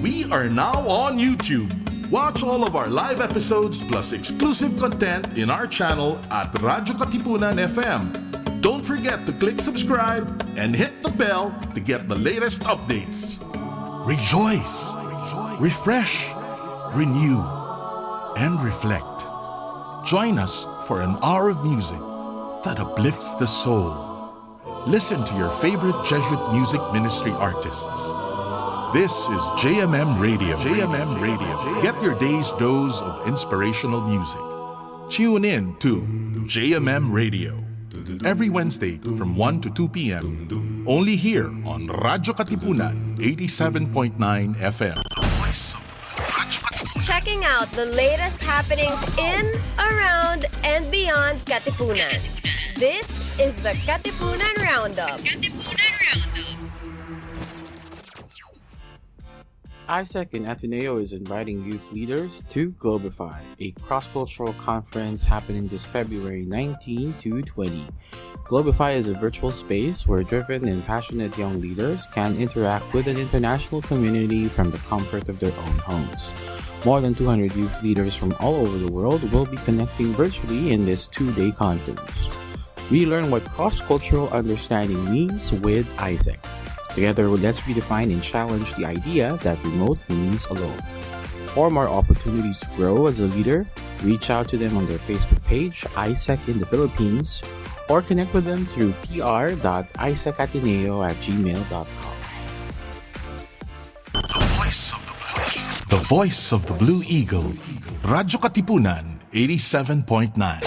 We are now on YouTube. Watch all of our live episodes plus exclusive content in our channel at Radyo Katipunan FM. Don't forget to click subscribe and hit the bell to get the latest updates. Rejoice, refresh, renew, and reflect. Join us for an hour of music that uplifts the soul. Listen to your favorite Jesuit music ministry artists. This is JMM Radio. JMM Radio. Get your day's dose of inspirational music. Tune in to JMM Radio every Wednesday from 1 to 2 p.m. Only here on Radyo Katipunan 87.9 FM. Checking out the latest happenings in, around, and beyond Katipunan. This is the Katipunan Roundup. Katipunan Roundup. ISEC and Ateneo is inviting youth leaders to Globify, a cross-cultural conference happening this February 19 to 20. Globify is a virtual space where driven and passionate young leaders can interact with an international community from the comfort of their own homes. More than 200 youth leaders from all over the world will be connecting virtually in this two-day conference. We learn what cross-cultural understanding means with ISEC. Together, let's redefine and challenge the idea that remote means alone. For more opportunities to grow as a leader, reach out to them on their Facebook page, ISEC in the Philippines, or connect with them through pr.isacateneo@gmail.com. The voice of the Blue Eagle. Radyo Katipunan 87.9.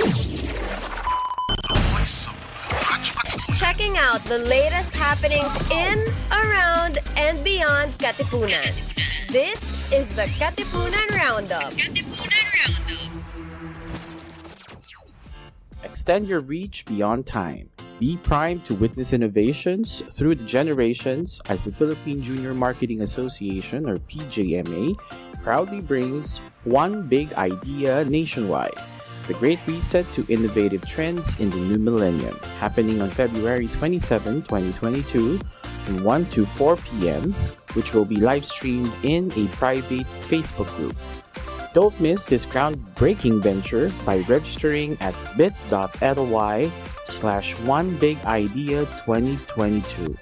Checking out the latest happenings in, around, and beyond Katipunan. This is the Katipunan Roundup. Katipunan Roundup. Extend your reach beyond time. Be primed to witness innovations through the generations as the Philippine Junior Marketing Association, or PJMA, proudly brings One Big Idea nationwide. The Great Reset to Innovative Trends in the New Millennium, happening on February 27, 2022, from 1 to 4 p.m., which will be live-streamed in a private Facebook group. Don't miss this groundbreaking venture by registering at bit.ly/OneBigIdea2022.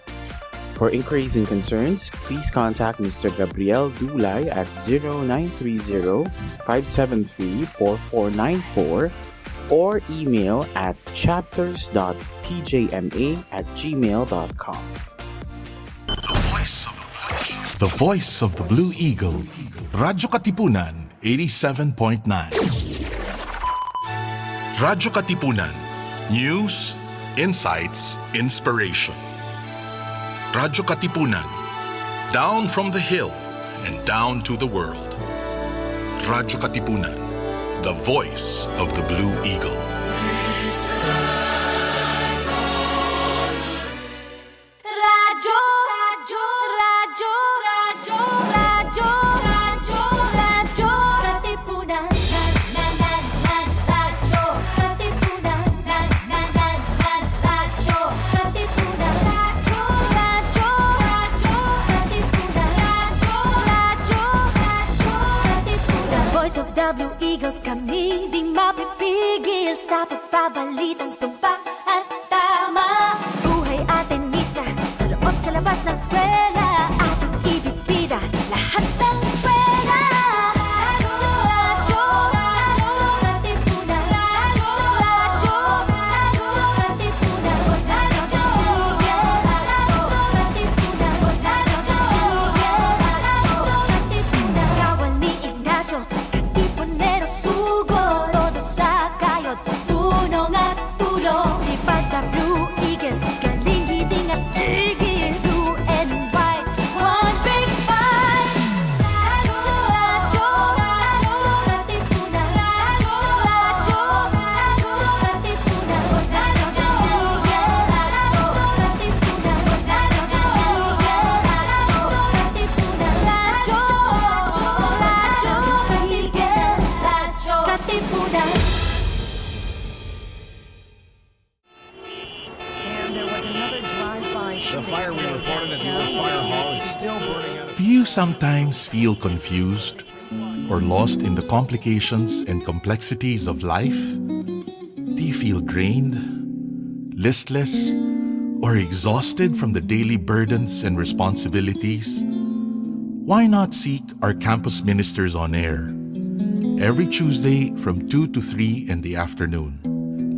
For inquiries and concerns, please contact Mr. Gabriel Dulay at 0930-573-4494 or email at chapters.pjma@gmail.com. The voice of the Blue Eagle. Radyo Katipunan 87.9. Radyo Katipunan. News, insights, inspiration. Radyo Katipunan. Down from the hill and down to the world. Radyo Katipunan. The voice of the Blue Eagle. Blue Eagle kami di mapipigil sa pagbabalitang tumpa at tama. Buhay Atenista sa loob sa labas ng eskwela, ating ibibida lahat ng pera. Radyo, Katipunan. Radyo, Katipunan. Radyo, Katipunan. Kawal ni Ignacio, Katipunero sugo, todo sa kayod, tulong at tulong. sometimes feel confused or lost in the complications and complexities of life? Do you feel drained, listless, or exhausted from the daily burdens and responsibilities? Why not seek our campus ministers on air every Tuesday from 2 to 3 in the afternoon?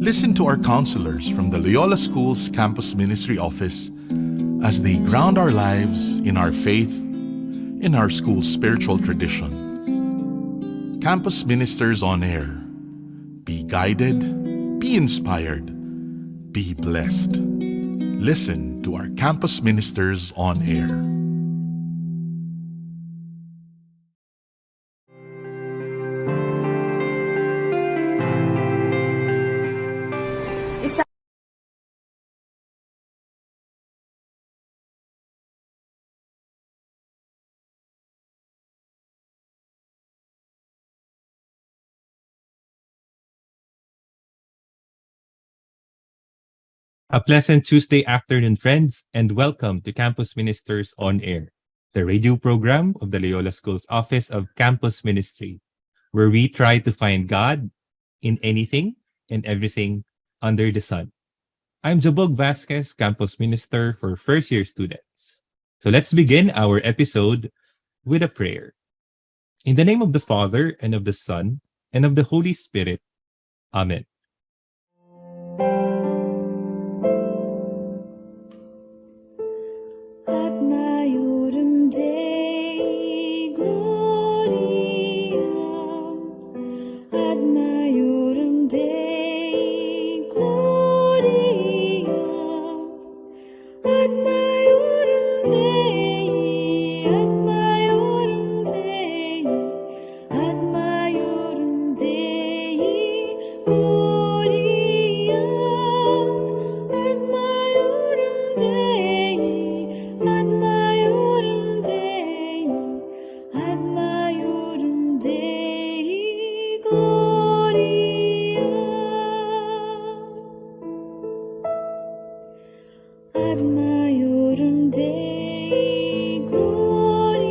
Listen to our counselors from the Loyola School's Campus Ministry Office as they ground our lives in our faith, in our school's spiritual tradition. Campus Ministers on Air. Be guided, be inspired, be blessed. Listen to our Campus Ministers on Air. A pleasant Tuesday afternoon, friends, and welcome to Campus Ministers on Air, the radio program of the Loyola School's Office of Campus Ministry, where we try to find God in anything and everything under the sun. I'm Jabog, Vasquez, Campus Minister for first-year students. So let's begin our episode with a prayer. In the name of the Father, and of the Son, and of the Holy Spirit. Amen. Ad maiorem Dei gloria, ad maiorem Dei gloria, ad maiorem Dei, ad maiorem Dei, ad maiorem Dei gloria, ad maiorem Dei. Ad maiorem Dei, ad maiorem Dei gloria. Ad maiorem Dei gloria.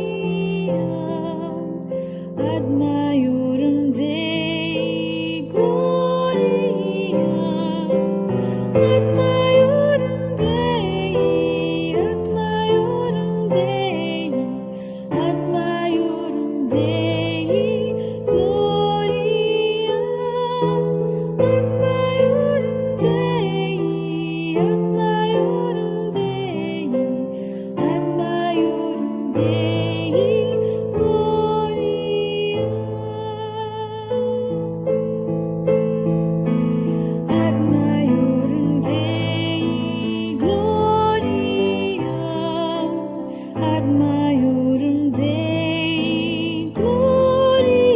Ad maiorem Dei gloria. Ad maiorem Dei, ad maiorem Dei, ad maiorem Dei gloria. Ad maiorem Dei, ad maiorem Dei, ad maiorem Dei gloria. Ad maiorem Dei gloria, ad maiorem Dei gloria,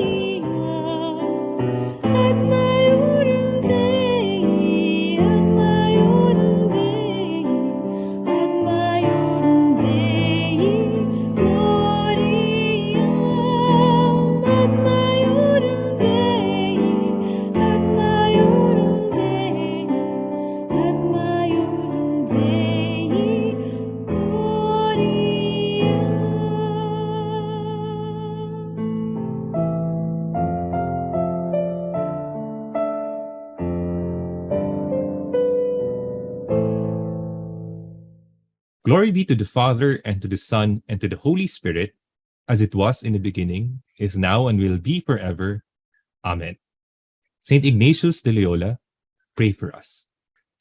ad maiorem Dei, ad maiorem Dei, ad maiorem Dei gloria, ad maiorem Dei, ad maiorem Dei, ad maiorem Dei Glory be to the Father, and to the Son, and to the Holy Spirit, as it was in the beginning, is now, and will be forever. Amen. Saint Ignatius de Loyola, pray for us.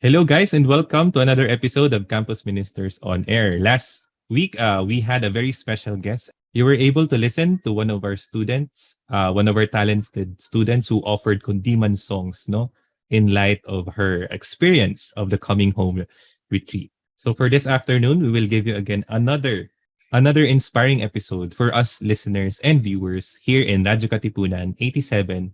Hello, guys, and welcome to another episode of Campus Ministers on Air. Last week, we had a very special guest. You were able to listen to one of our students, one of our talented students who offered Kundiman songs, no, in light of her experience of the coming home retreat. So for this afternoon, we will give you again another inspiring episode for us listeners and viewers here in Radyo Katipunan 87.9.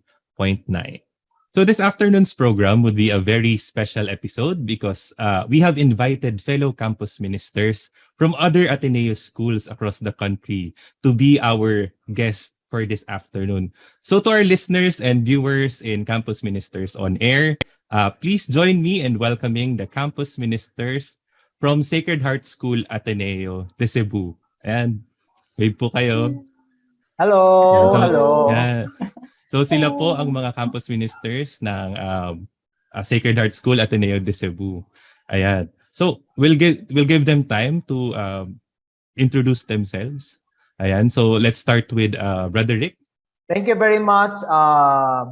So this afternoon's program would be a very special episode because we have invited fellow campus ministers from other Ateneo schools across the country to be our guests for this afternoon. So to our listeners and viewers in Campus Ministers on Air, please join me in welcoming the campus ministers from Sacred Heart School Ateneo de Cebu. And Wave po kayo. Yan. Hello, So, hello. yeah. So sila po ang mga campus ministers ng Sacred Heart School Ateneo de Cebu. Ayan. So we'll give them time to introduce themselves. Ayan. So let's start with Brother Rick. Thank you very much,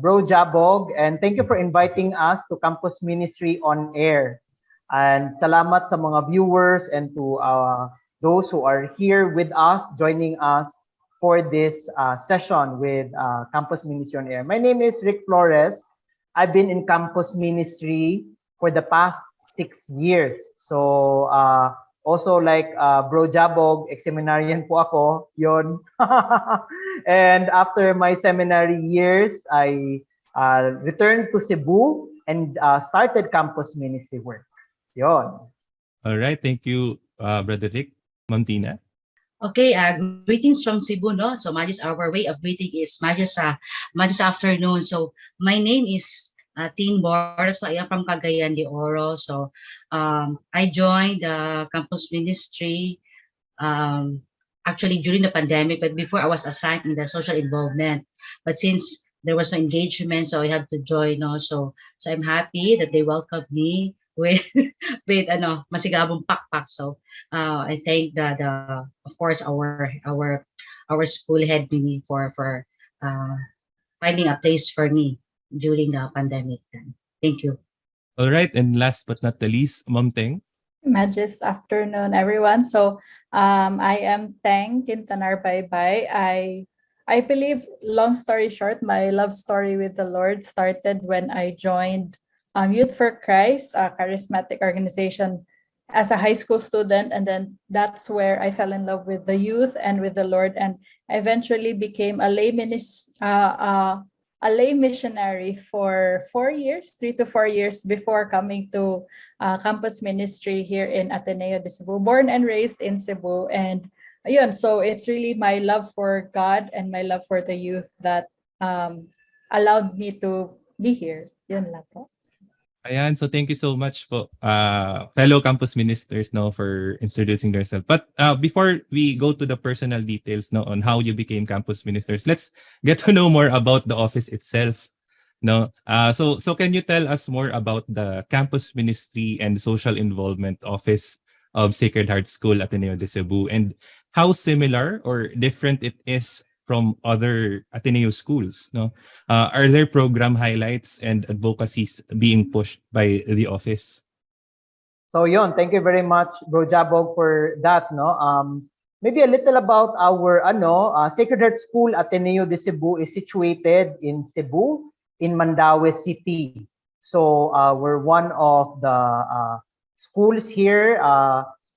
Bro Jabog, and thank you for inviting us to Campus Ministry on Air. And salamat sa mga viewers and to those who are here with us, joining us for this session with Campus Ministry on Air. My name is Rick Flores. I've been in Campus Ministry for the past 6 years. So also like Bro Jabog, ex-seminarian po ako, yon. And after my seminary years, I returned to Cebu and started Campus Ministry work. Yon. All right. Thank you, Brother Rick. Ma'am Tina. Okay, greetings from Cebu, no? So, our way of greeting is Majis afternoon. So, my name is Tin Bor. So, I am from Cagayan de Oro. So, I joined the campus ministry actually during the pandemic, but before I was assigned in the social involvement. But since there was no engagement, so I had to join, no? So I'm happy that they welcomed me with masigabong pakpak. So I thank the of course our school head me for finding a place for me during the pandemic time. Thank you. All right, and last but not the least, Ma'am Teng. Majis afternoon, everyone. So I am Teng Quintanar Baybay. I believe, long story short, my love story with the Lord started when I joined Youth for Christ, a charismatic organization, as a high school student, and then that's where I fell in love with the youth and with the Lord, and eventually became a lay missionary for 4 years, 3 to 4 years before coming to campus ministry here in Ateneo de Cebu. Born and raised in Cebu, and ayun, so it's really my love for God and my love for the youth that allowed me to be here. Yun lang po. Ayan, so thank you so much po, fellow campus ministers, no, for introducing yourself. But before we go to the personal details, no, on how you became campus ministers, let's get to know more about the office itself, no. So can you tell us more about the campus ministry and social involvement office of Sacred Heart School Ateneo de Cebu, and how similar or different it is from other Ateneo schools, no? Are there program highlights and advocacies being pushed by the office? So yon, thank you very much, Bro Jabog, for that, no. Maybe a little about our Sacred Heart School Ateneo de Cebu is situated in Cebu, in Mandaue City. So we're one of the schools here,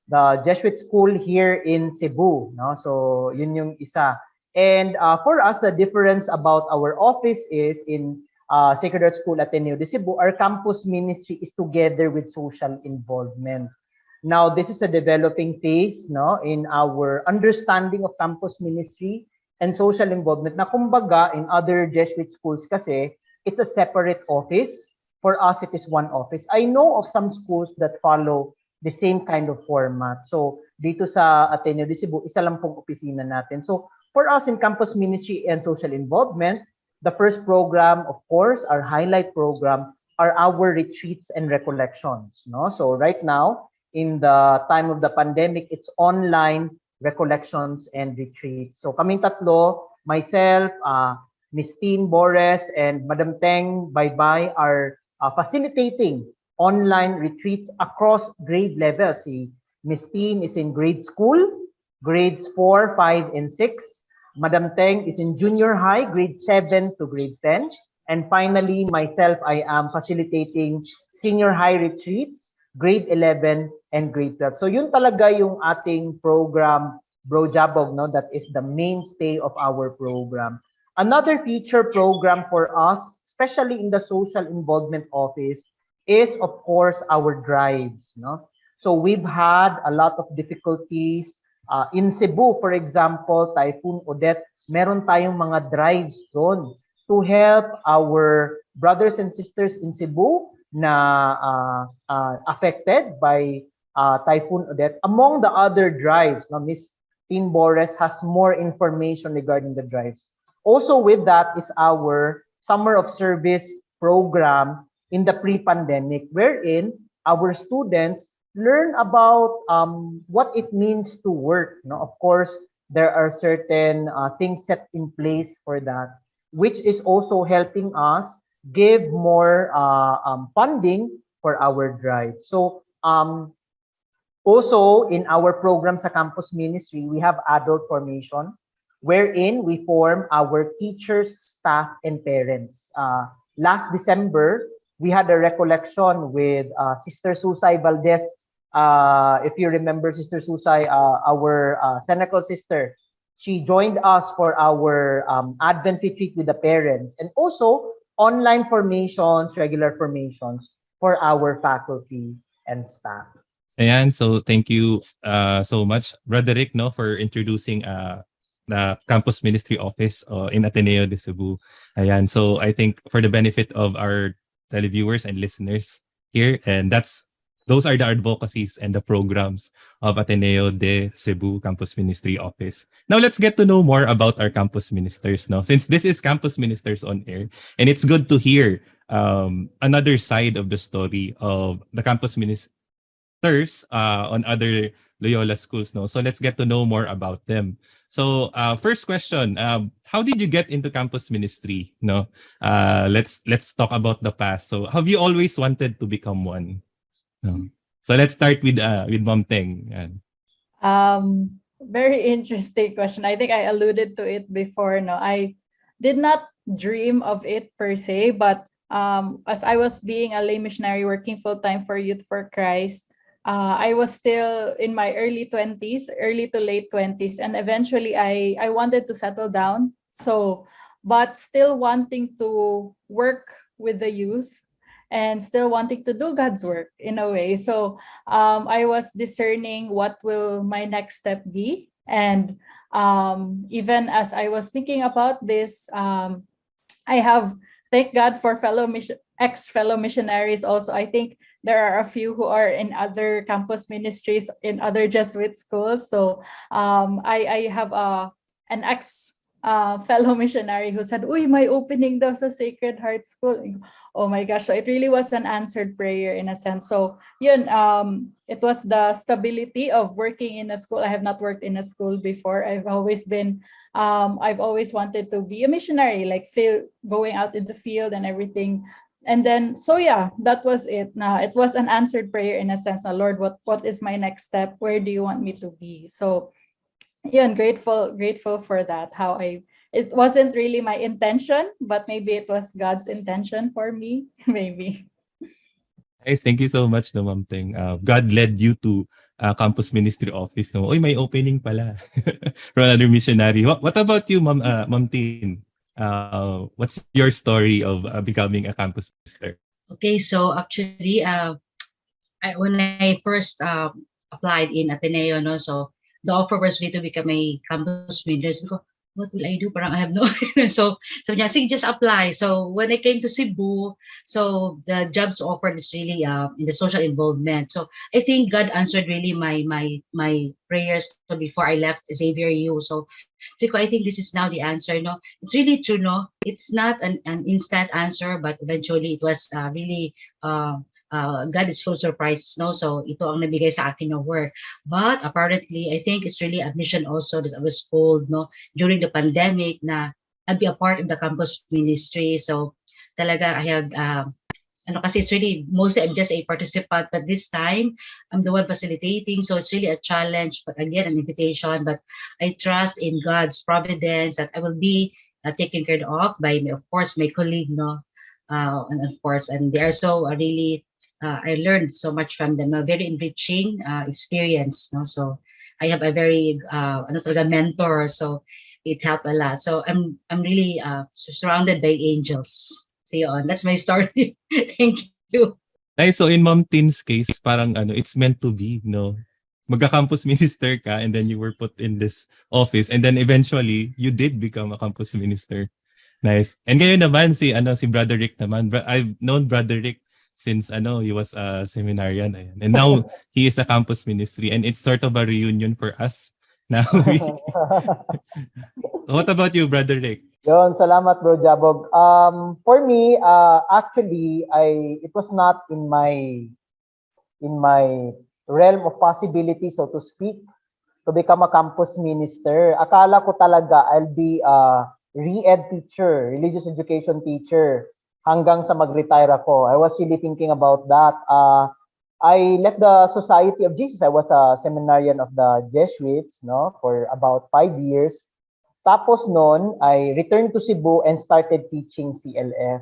the Jesuit school here in Cebu, no. So yun yung isa. And for us, the difference about our office is in Sacred Heart School Ateneo de Cebu, our campus ministry is together with social involvement. Now, this is a developing phase, no, in our understanding of campus ministry and social involvement. Na kumbaga, in other Jesuit schools kasi, it's a separate office. For us, it is one office. I know of some schools that follow the same kind of format. So, dito sa Ateneo de Cebu, isa lang pong opisina natin. So, for us in campus ministry and social involvement, the first program, of course, our highlight program, are our retreats and recollections. No? So right now, in the time of the pandemic, it's online recollections and retreats. So kaming tatlo, myself, Miss Tin Bores, and Madam Teng Baybay are facilitating online retreats across grade levels. Si Miss Tin is in grade school, grades 4, 5, and 6. Madam Teng is in junior high, grade 7 to grade 10. And finally, myself, I am facilitating senior high retreats, grade 11 and grade 12. So yun talaga yung ating program, Bro Jabog, no? That is the mainstay of our program. Another feature program for us, especially in the social involvement office, is of course our drives, no? So we've had a lot of difficulties. In Cebu, for example, Typhoon Odette, meron tayong mga drives doon to help our brothers and sisters in Cebu na affected by Typhoon Odette. Among the other drives, no, Miss Team Bores has more information regarding the drives. Also with that is our Summer of Service program in the pre-pandemic, wherein our students learn about what it means to work. No? Of course, there are certain things set in place for that, which is also helping us give more funding for our drive. So also in our program sa campus ministry, we have adult formation wherein we form our teachers, staff, and parents. Last December, we had a recollection with Sister Susay Valdez. If you remember Sister Susay, our Senecal sister, she joined us for our Advent retreat with the parents, and also online formations, regular formations for our faculty and staff. Ayan, so thank you so much, Roderick, no, for introducing the campus ministry office in Ateneo de Cebu. Ayan, so I think for the benefit of our televiewers and listeners here, and those are the advocacies and the programs of Ateneo de Cebu Campus Ministry Office. Now let's get to know more about our campus ministers, no? Since this is Campus Ministers on Air, and it's good to hear another side of the story of the campus ministers on other Loyola schools, no? So let's get to know more about them. So first question, how did you get into campus ministry? No, let's talk about the past. So have you always wanted to become one? No. So let's start with Mom Teng. Very interesting question. I think I alluded to it before. No, I did not dream of it per se, but as I was being a lay missionary working full time for Youth for Christ, I was still in my early to late 20s, and eventually I wanted to settle down. So, but still wanting to work with the youth and still wanting to do God's work in a way. So I was discerning what will my next step be. And even as I was thinking about this, I have, thank God for ex-fellow missionaries also. I think there are a few who are in other campus ministries in other Jesuit schools. So I have an fellow missionary who said, "Uy, may opening daw sa Sacred Heart School." Oh my gosh. So it really was an answered prayer in a sense. So yun, it was the stability of working in a school. I have not worked in a school before. I've always wanted to be a missionary, like going out in the field and everything. And then, so yeah, that was it. Now it was an answered prayer in a sense. Now, Lord, what is my next step? Where do you want me to be? So yeah, I'm grateful for that. It wasn't really my intention, but maybe it was God's intention for me. Maybe. Guys, thank you so much, no, Ma'am Teng. God led you to campus ministry office, no. Oy, may opening pala for another missionary. What about you, Ma'am Tin? What's your story of becoming a campus minister? Okay, so actually, when I first applied in Ateneo, no, so the offer was really to become a campus minister. Because what will I do? Parang I have no. So niya, sige, just apply. So when I came to Cebu, so the jobs offered is really in the social involvement. So I think God answered really my prayers. So before I left Xavier U. So I think this is now the answer. No, it's really true. No, it's not an instant answer, but eventually it was really God is full surprises, no? So ito ang nabigay sa akin ng work. But apparently, I think it's really a mission also that I was called, no, during the pandemic na I'd be a part of the campus ministry. So talaga I had, kasi it's really, mostly I'm just a participant, but this time I'm the one facilitating. So it's really a challenge, but again, an invitation. But I trust in God's providence that I will be taken care of by, of course, my colleague, no? And of course, and they are so really, I learned so much from them, a very enriching experience. No? So I have a very mentor, so it helped a lot. So I'm really surrounded by angels. So yun, that's my story. Thank you. Ay, so in Ma'am Tin's case, parang it's meant to be, no? Magka-campus minister ka, and then you were put in this office, and then eventually you did become a campus minister. Nice. And ngayon naman si Brother Rick naman. I've known Brother Rick since he was a seminarian, and now he is a campus ministry, and it's sort of a reunion for us Now what about you, Brother Rick? Yun, salamat bro Jabog. For me, actually, it was not in my realm of possibility, so to speak, to become a campus minister. Akala ko talaga I'll be a re-ed teacher, religious education teacher, hanggang sa mag-retire ako. I was really thinking about that. I left the Society of Jesus. I was a seminarian of the Jesuits, no, for about 5 years. Tapos noon, I returned to Cebu and started teaching CLF.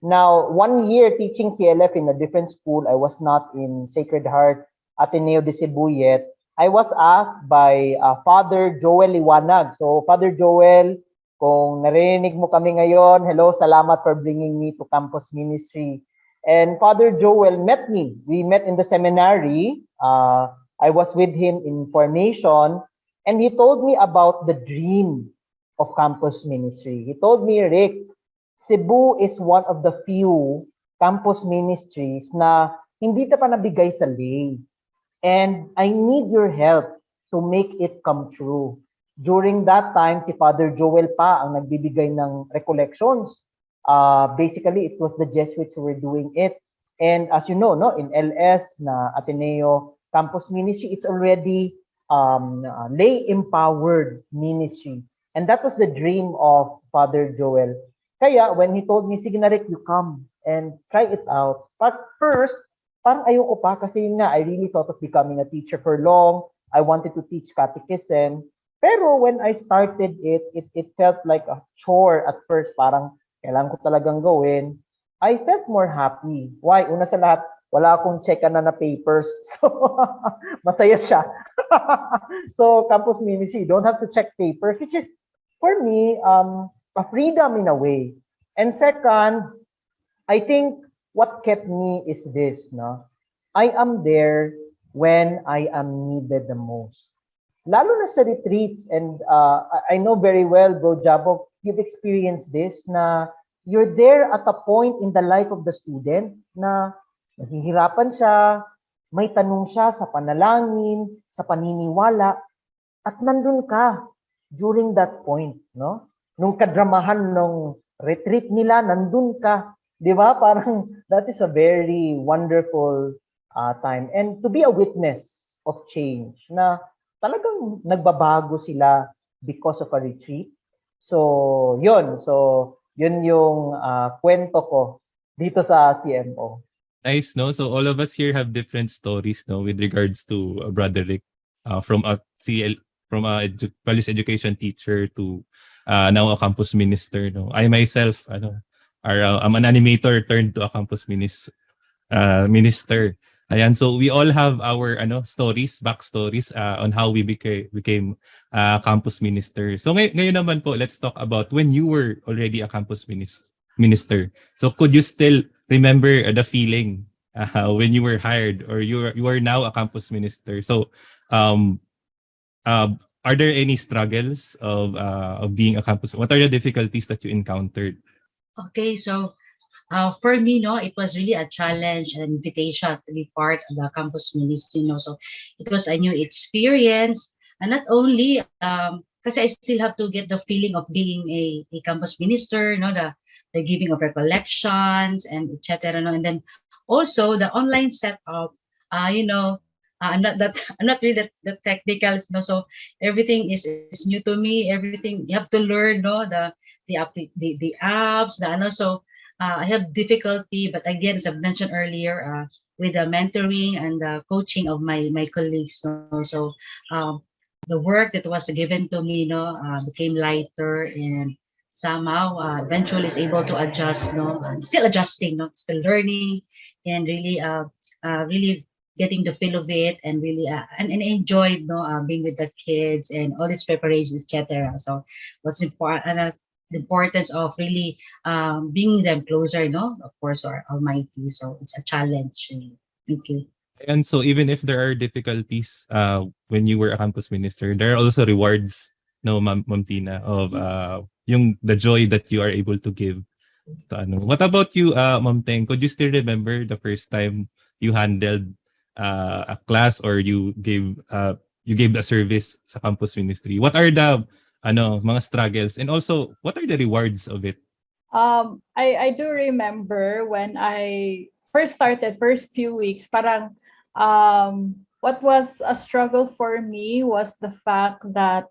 Now, 1 year teaching CLF in a different school, I was not in Sacred Heart Ateneo de Cebu yet. I was asked by Father Joel Liwanag. So, Father Joel, kung narinig mo kami ngayon, hello, salamat for bringing me to campus ministry. And Father Joel met me. We met in the seminary. I was with him in formation, and he told me about the dream of campus ministry. He told me, Rick, Cebu is one of the few campus ministries na hindi pa nabigay sa lay. And I need your help to make it come true. During that time, si Father Joel pa ang nagbibigay ng Recollections. Basically, it was the Jesuits who were doing it. And as you know, no, in LS na Ateneo Campus Ministry, it's already lay-empowered ministry. And that was the dream of Father Joel. Kaya when he told me, sige na Rick, you come and try it out. But first, parang ayoko pa kasi yun nga, I really thought of becoming a teacher for long. I wanted to teach catechism. Pero when I started it felt like a chore at first. Parang kailangan ko talagang gawin. I felt more happy. Why? Una sa lahat, wala akong check na papers. So, masaya siya. So, campus ministry, you don't have to check papers, which is, for me, a freedom in a way. And second, I think what kept me is this, no? I am there when I am needed the most. Lalo na sa retreats, and I know very well, Bro Jabog, you've experienced this, na you're there at a point in the life of the student na nahihirapan siya, may tanong siya sa panalangin, sa paniniwala, at nandun ka during that point, no? Nung kadramahan ng retreat nila, nandun ka. Di ba? Parang that is a very wonderful time. And to be a witness of change na talagang nagbabago sila because of a retreat. So, yun. So, yun yung kwento ko dito sa CMO. Nice, no? So all of us here have different stories, no, with regards to Brother Rick, from a college education teacher to now a campus minister, no. I myself, I'm an animator turned to a campus minister. Ayan, so we all have our stories, backstories on how we became campus minister. So ngayon naman po, let's talk about when you were already a campus minister. So could you still remember the feeling when you were hired or you are now a campus minister? So are there any struggles of being a campus? What are the difficulties that you encountered? Okay, so for me, no, it was really a challenge, an invitation to be part of the campus ministry, so it was a new experience, and not only because I still have to get the feeling of being a campus minister, the giving of recollections and etc. And then also the online setup, I'm not really the technicals, so everything is new to me. Everything you have to learn, the apps, so I have difficulty, but again, as I've mentioned earlier, with the mentoring and the coaching of my colleagues, so the work that was given to me, became lighter, and somehow eventually is able to adjust, still adjusting, still learning, and really really getting the feel of it, and really and enjoyed being with the kids and all these preparations, etc. So what's important, the importance of really bringing them closer, of course, our Almighty. So it's a challenge. Thank you. And so even if there are difficulties when you were a campus minister, there are also rewards, no, Ma'am Tina, of the joy that you are able to give. What about you, Ma'am Teng? Could you still remember the first time you handled a class, or you gave you gave the service sa campus ministry. What are the mga struggles, and also what are the rewards of it? I do remember when I first started, first few weeks, parang what was a struggle for me was the fact that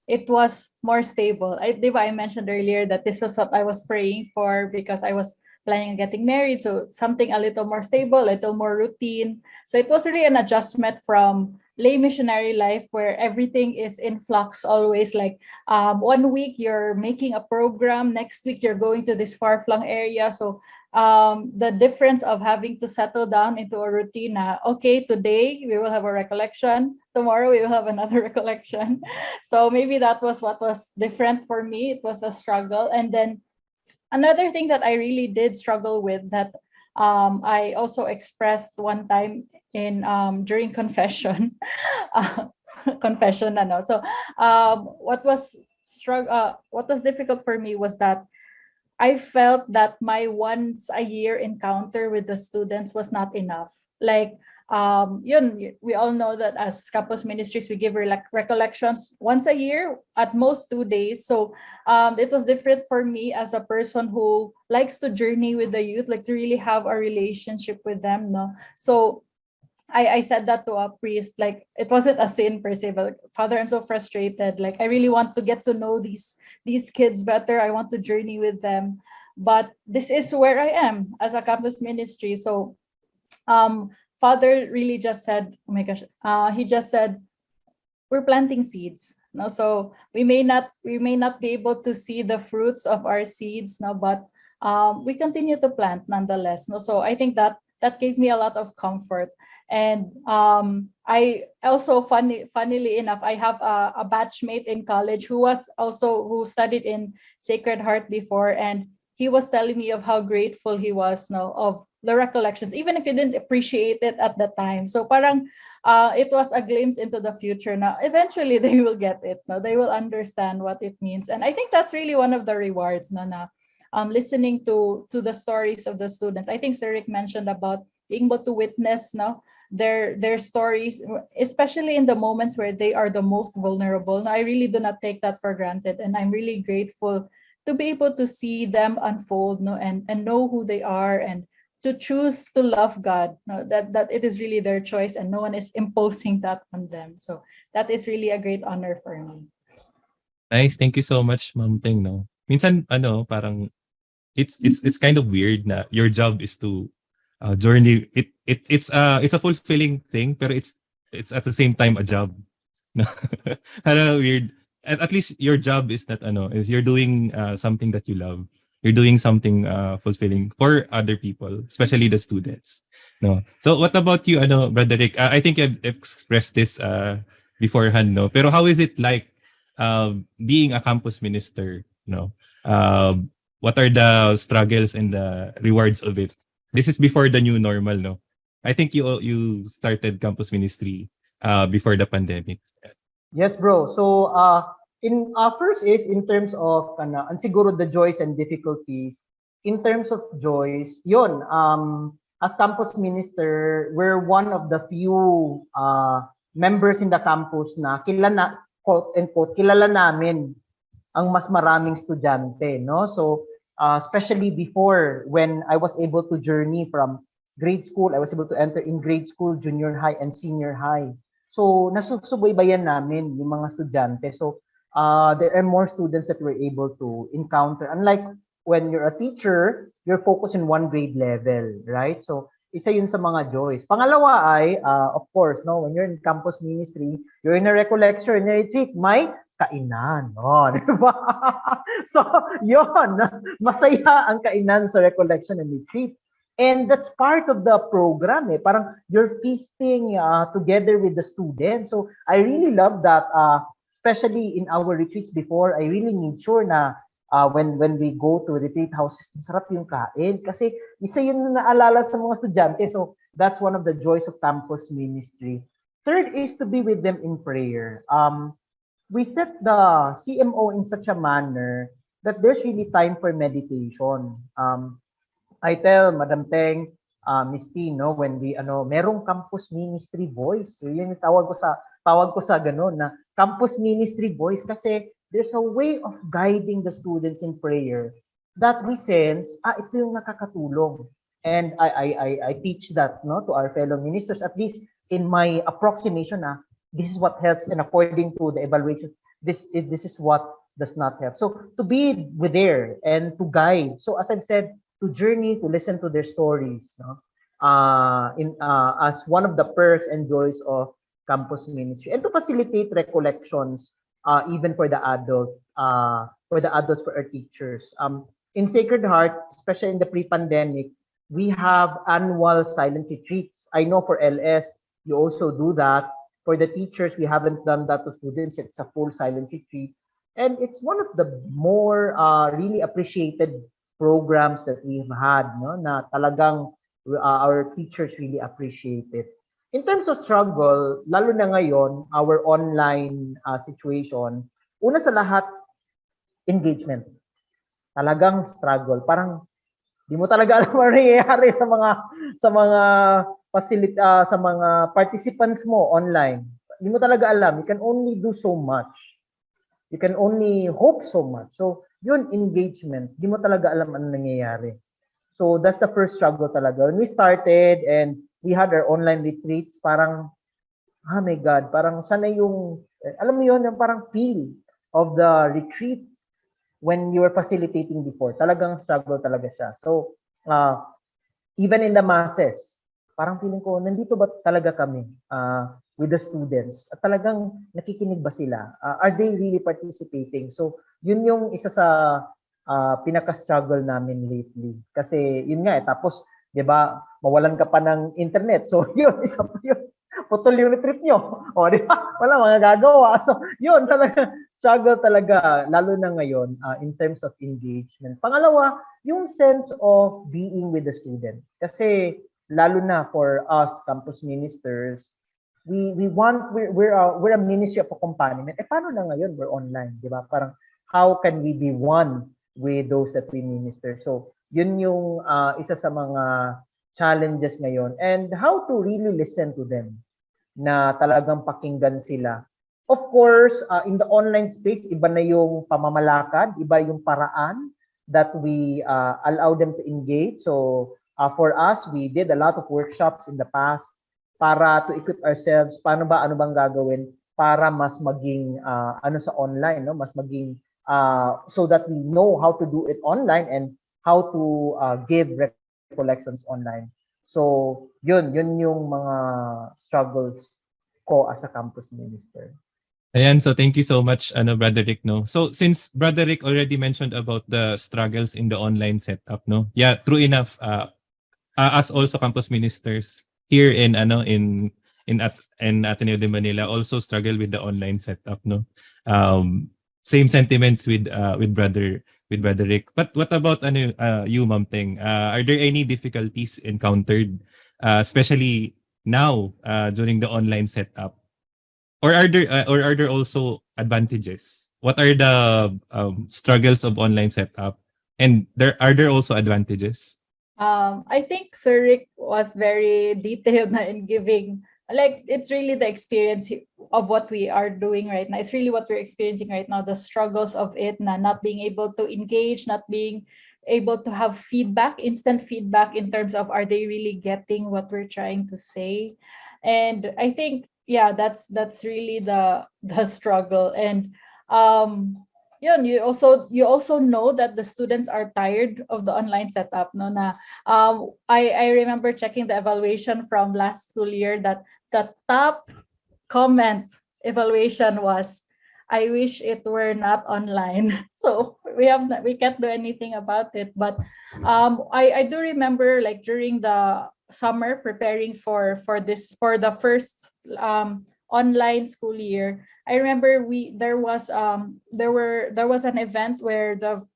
it was more stable. I mentioned earlier that this was what I was praying for because I was planning on getting married. So something a little more stable, a little more routine. So it was really an adjustment from lay missionary life where everything is in flux always. Like 1 week you're making a program, next week you're going to this far-flung area. So the difference of having to settle down into a routine na, okay, today we will have a recollection, tomorrow we will have another recollection. So maybe that was what was different for me. It was a struggle. And then another thing that I really did struggle with that I also expressed one time in during confession. Confession ano. So what was difficult for me was that I felt that my once a year encounter with the students was not enough. Like, we all know that as campus ministries, we give recollections once a year, at most 2 days. So it was different for me as a person who likes to journey with the youth, like to really have a relationship with them. No, so I said that to a priest, like it wasn't a sin per se, but Father, I'm so frustrated. Like I really want to get to know these kids better. I want to journey with them, but this is where I am as a campus ministry. So, Father really just said, oh my gosh, he just said, we're planting seeds. No, so we may not be able to see the fruits of our seeds, no, but we continue to plant nonetheless. No, so I think that gave me a lot of comfort. And I also, funnily enough, I have a batchmate in college who studied in Sacred Heart before, and he was telling me of how grateful he was of the recollections, even if he didn't appreciate it at the time. So parang it was a glimpse into the future. Now, eventually they will get it. No, they will understand what it means, and I think that's really one of the rewards. Listening to the stories of the students. I think Sir Rick mentioned about being able to witness their stories, especially in the moments where they are the most vulnerable. Now, I really do not take that for granted, and I'm really grateful to be able to see them unfold, and know who they are, and to choose to love God. That it is really their choice, and no one is imposing that on them. So that is really a great honor for me. Nice, thank you so much, Ma'am Ting. No, minsan parang it's kind of weird na your job is to journey. It's a fulfilling thing, pero it's at the same time a job. No, weird. At least your job is that is you're doing something that you love. You're doing something fulfilling for other people, especially the students. No. So what about you, Brother Rick? I think I've expressed this beforehand, no. Pero how is it like being a campus minister? No. What are the struggles and the rewards of it? This is before the new normal, no? I think you started campus ministry before the pandemic. Yes, bro. So, in first is in terms of and siguro the joys and difficulties. In terms of joys, yon as campus minister, we're one of the few members in the campus na quote unquote kilala namin ang mas maraming estudyante, no? So, especially before when I was able to journey from grade school, I was able to enter in grade school, junior high, and senior high. So, nasusubaybayan namin yung mga estudyante. So, there are more students that we're able to encounter. Unlike when you're a teacher, you're focused in one grade level, right? So, isa yun sa mga joys. Pangalawa ay, of course, no, when you're in campus ministry, you're in a recollection, in a retreat, may kainan. Oh, diba? So, yun. Masaya ang kainan sa recollection and retreat. And that's part of the program. Parang you're feasting together with the students. So, I really love that. Especially in our retreats before, I really made sure na when we go to retreat houses, sarap yung kain. Kasi isa yun na naalala sa mga estudyante. So, that's one of the joys of campus ministry. Third is to be with them in prayer. We set the CMO in such a manner that there's really time for meditation. I tell Madam Teng, Miss T, no, when we merong campus ministry voice. So yun yung tawag ko sa tawag ko sa ganun na campus ministry boys kasi there's a way of guiding the students in prayer that we sense, ito yung nakakatulong. And I teach that no to our fellow ministers, at least in my approximation, this is what helps, and according to the evaluation, this is what does not help. So to be with there and to guide. So as I've said, to journey, to listen to their stories, no? As one of the perks and joys of campus ministry, and to facilitate recollections, even for the adults, for our teachers. In Sacred Heart, especially in the pre-pandemic, we have annual silent retreats. I know for LS, you also do that. For the teachers, we haven't done that to students. It's a full silent retreat. And it's one of the more really appreciated programs that we've had, no? Na talagang our teachers really appreciate it. In terms of struggle, lalo na ngayon, our online situation, una sa lahat, engagement. Talagang struggle. Parang di mo talaga alam ano nangyayari sa mga participants mo online. Di mo talaga alam. You can only do so much. You can only hope so much. So, yun, engagement. Di mo talaga alam ano nangyayari. So, that's the first struggle talaga. When we started and we had our online retreats, parang, oh my God, parang sana yung, alam mo yun, yung parang feel of the retreat when you were facilitating before. Talagang struggle talaga siya. So, even in the masses, parang feeling ko, nandito ba talaga kami with the students? At talagang nakikinig ba sila? Are they really participating? So, yun yung isa sa pinaka-struggle namin lately. Kasi, yun nga tapos, di ba, mawalan ka pa ng internet. So, yun, isa pa yun. Putol yung trip nyo. O, di ba? Wala mga gagawa. So, yun, talaga, struggle talaga, lalo na ngayon, in terms of engagement. Pangalawa, yung sense of being with the student. Kasi, lalo na for us, campus ministers, we're a ministry of accompaniment. Paano na ngayon? We're online, di ba? Parang, how can we be one with those that we minister? So, yun yung isa sa mga challenges ngayon. And how to really listen to them na talagang pakinggan sila. Of course, in the online space, iba na yung pamamalakad, iba yung paraan that we allow them to engage. So, for us, we did a lot of workshops in the past para to equip ourselves. Ano bang gagawin para mas maging sa online, no? Mas maging so that we know how to do it online and how to give recollections online. So, yun yung mga struggles ko as a campus minister. Ayan, so thank you so much, Brother Rick, no? So, since Brother Rick already mentioned about the struggles in the online setup, no? Yeah, true enough, as also campus ministers here in Ateneo de Manila also struggle with the online setup, no? Same sentiments with Brother Rick. But what about you, Ma'am Teng? Are there any difficulties encountered, especially now during the online setup? Or are there also advantages? What are the struggles of online setup? And are there also advantages? I think Sir Rick was very detailed na in giving, like, it's really the experience of what we are doing right now. It's really what we're experiencing right now, the struggles of it, na not being able to engage, not being able to have feedback, instant feedback in terms of are they really getting what we're trying to say. And I think, yeah, that's really the struggle. And you also know that the students are tired of the online setup, no? Na I remember checking the evaluation from last school year that the top comment evaluation was, I wish it were not online. So we can't do anything about it. But I do remember, like, during the summer preparing for the first online school year, I remember there was an event where the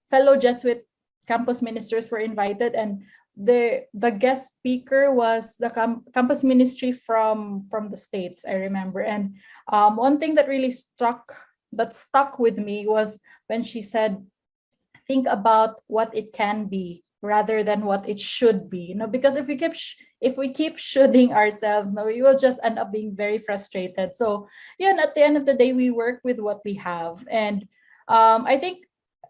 fellow Jesuit campus ministers were invited, and the guest speaker was the campus ministry from the States, I remember. And one thing that really stuck with me was when she said, think about what it can be rather than what it should be, because if we keep shooting ourselves, we will just end up being very frustrated. So at the end of the day, we work with what we have. And I think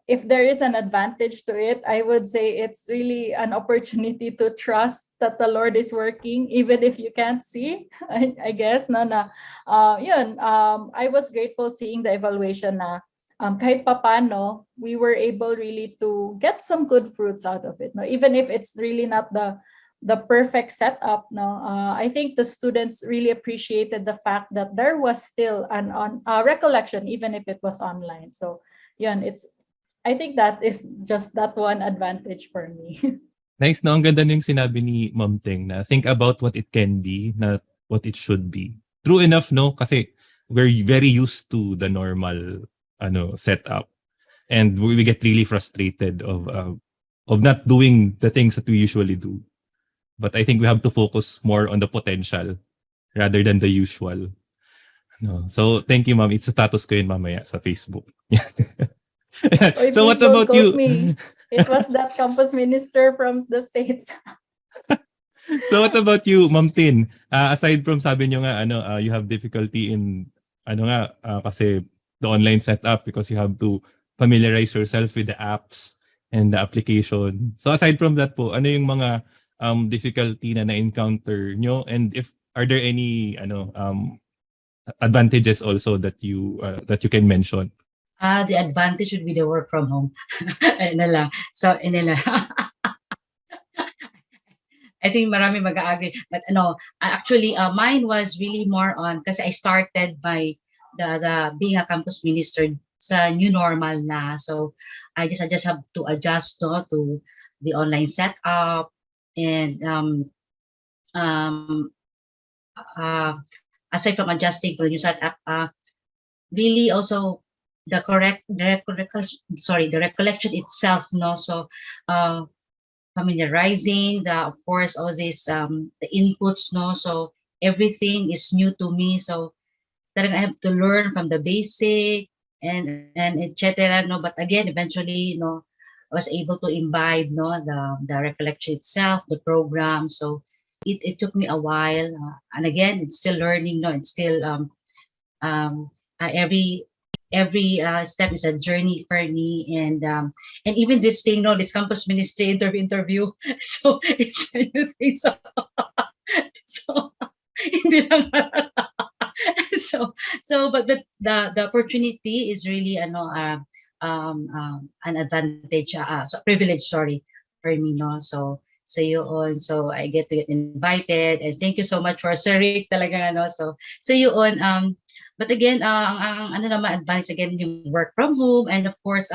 if there is an advantage to it, I would say it's really an opportunity to trust that the Lord is working, even if you can't see. I guess I was grateful seeing the evaluation na kahit papano, we were able really to get some good fruits out of it. Even if it's really not the perfect setup. I think the students really appreciated the fact that there was still an recollection, even if it was online. So I think that is just that one advantage for me. Nice, no? Ang ganda yung sinabi ni Ma'am Ting na think about what it can be, not what it should be. True enough, no? Kasi we're very used to the normal setup. And we get really frustrated of not doing the things that we usually do. But I think we have to focus more on the potential rather than the usual. No. So thank you, Ma'am. It's a status ko yun mamaya sa Facebook. Oy, So what please don't about you? quote me. It was that campus minister from the States. So what about you, Ma'am Tin? Aside from sabi nyo nga you have difficulty in kasi the online setup because you have to familiarize yourself with the apps and the application. So aside from that po, ano yung mga difficulty na na-encounter nyo, and if are there any advantages also that you can mention? The advantage would be the work from home. Ayun na lang. So, I think marami mag-agree. But actually, mine was really more on, kasi I started by the being a campus minister sa new normal na. So, I just have to adjust to the online setup. And aside from adjusting to the new setup, really also the recollection itself, so familiarizing of course all this the inputs, so everything is new to me, so talagang I have to learn from the basic and etc. But again, eventually I was able to imbibe the recollection itself, the program. So it took me a while, and again, it's still learning. It's still every step is a journey for me, and even this thing, this campus ministry interview, so it's a new thing. So hindi lang but the opportunity is really an advantage, so privilege, for me, so yun, so I get to get invited, and thank you so much for Sir Rick talaga, so yun, but again, ang naman advice again, yung work from home, and of course,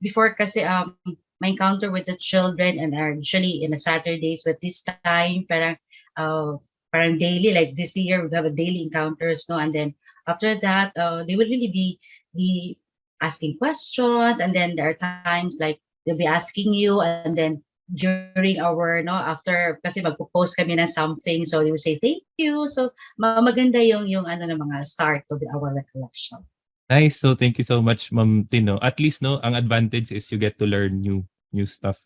before kasi my encounter with the children and are usually in the Saturdays, but this time parang daily, like this year we have a daily encounters, and then after that they will really be asking questions, and then there are times like they'll be asking you, and then during our after kasi magpo-post kami ng something, so they will say thank you, so maganda yung ng mga start of our recollection. Nice. So thank you so much, Ma'am Tino. At least ang advantage is you get to learn new stuff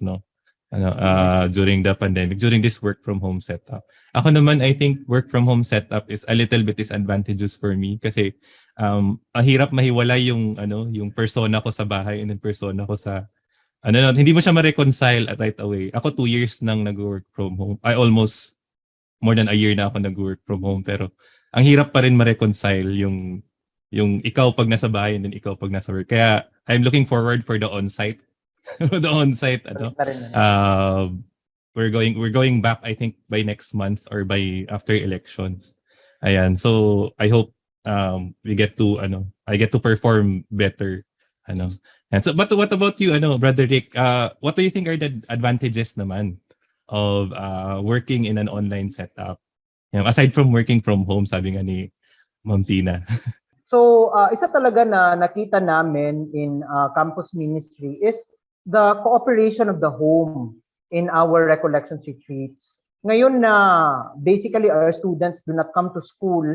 during the pandemic, during this work from home setup. Ako naman, I think work from home setup is a little bit disadvantageous for me kasi ang hirap mahiwalay yung persona ko sa bahay and then persona ko sa hindi mo siya ma-reconcile right away. Ako 2 years nang nag-work from home. I almost more than a year na ako nag-work from home, pero ang hirap pa rin ma-reconcile yung ikaw pag nasa bahay and then ikaw pag nasa work. Kaya I'm looking forward for the on-site. The on-site we're going back, I think, by next month or by after elections. Ayan. So I hope we get to I get to perform better. And so, but what about you, Brother Rick? What do you think are the advantages naman of working in an online setup? Aside from working from home, sabi nga ni Ma'am Tina. So, isa talaga na nakita namin in campus ministry is the cooperation of the home in our recollections retreats. Ngayon na basically our students do not come to school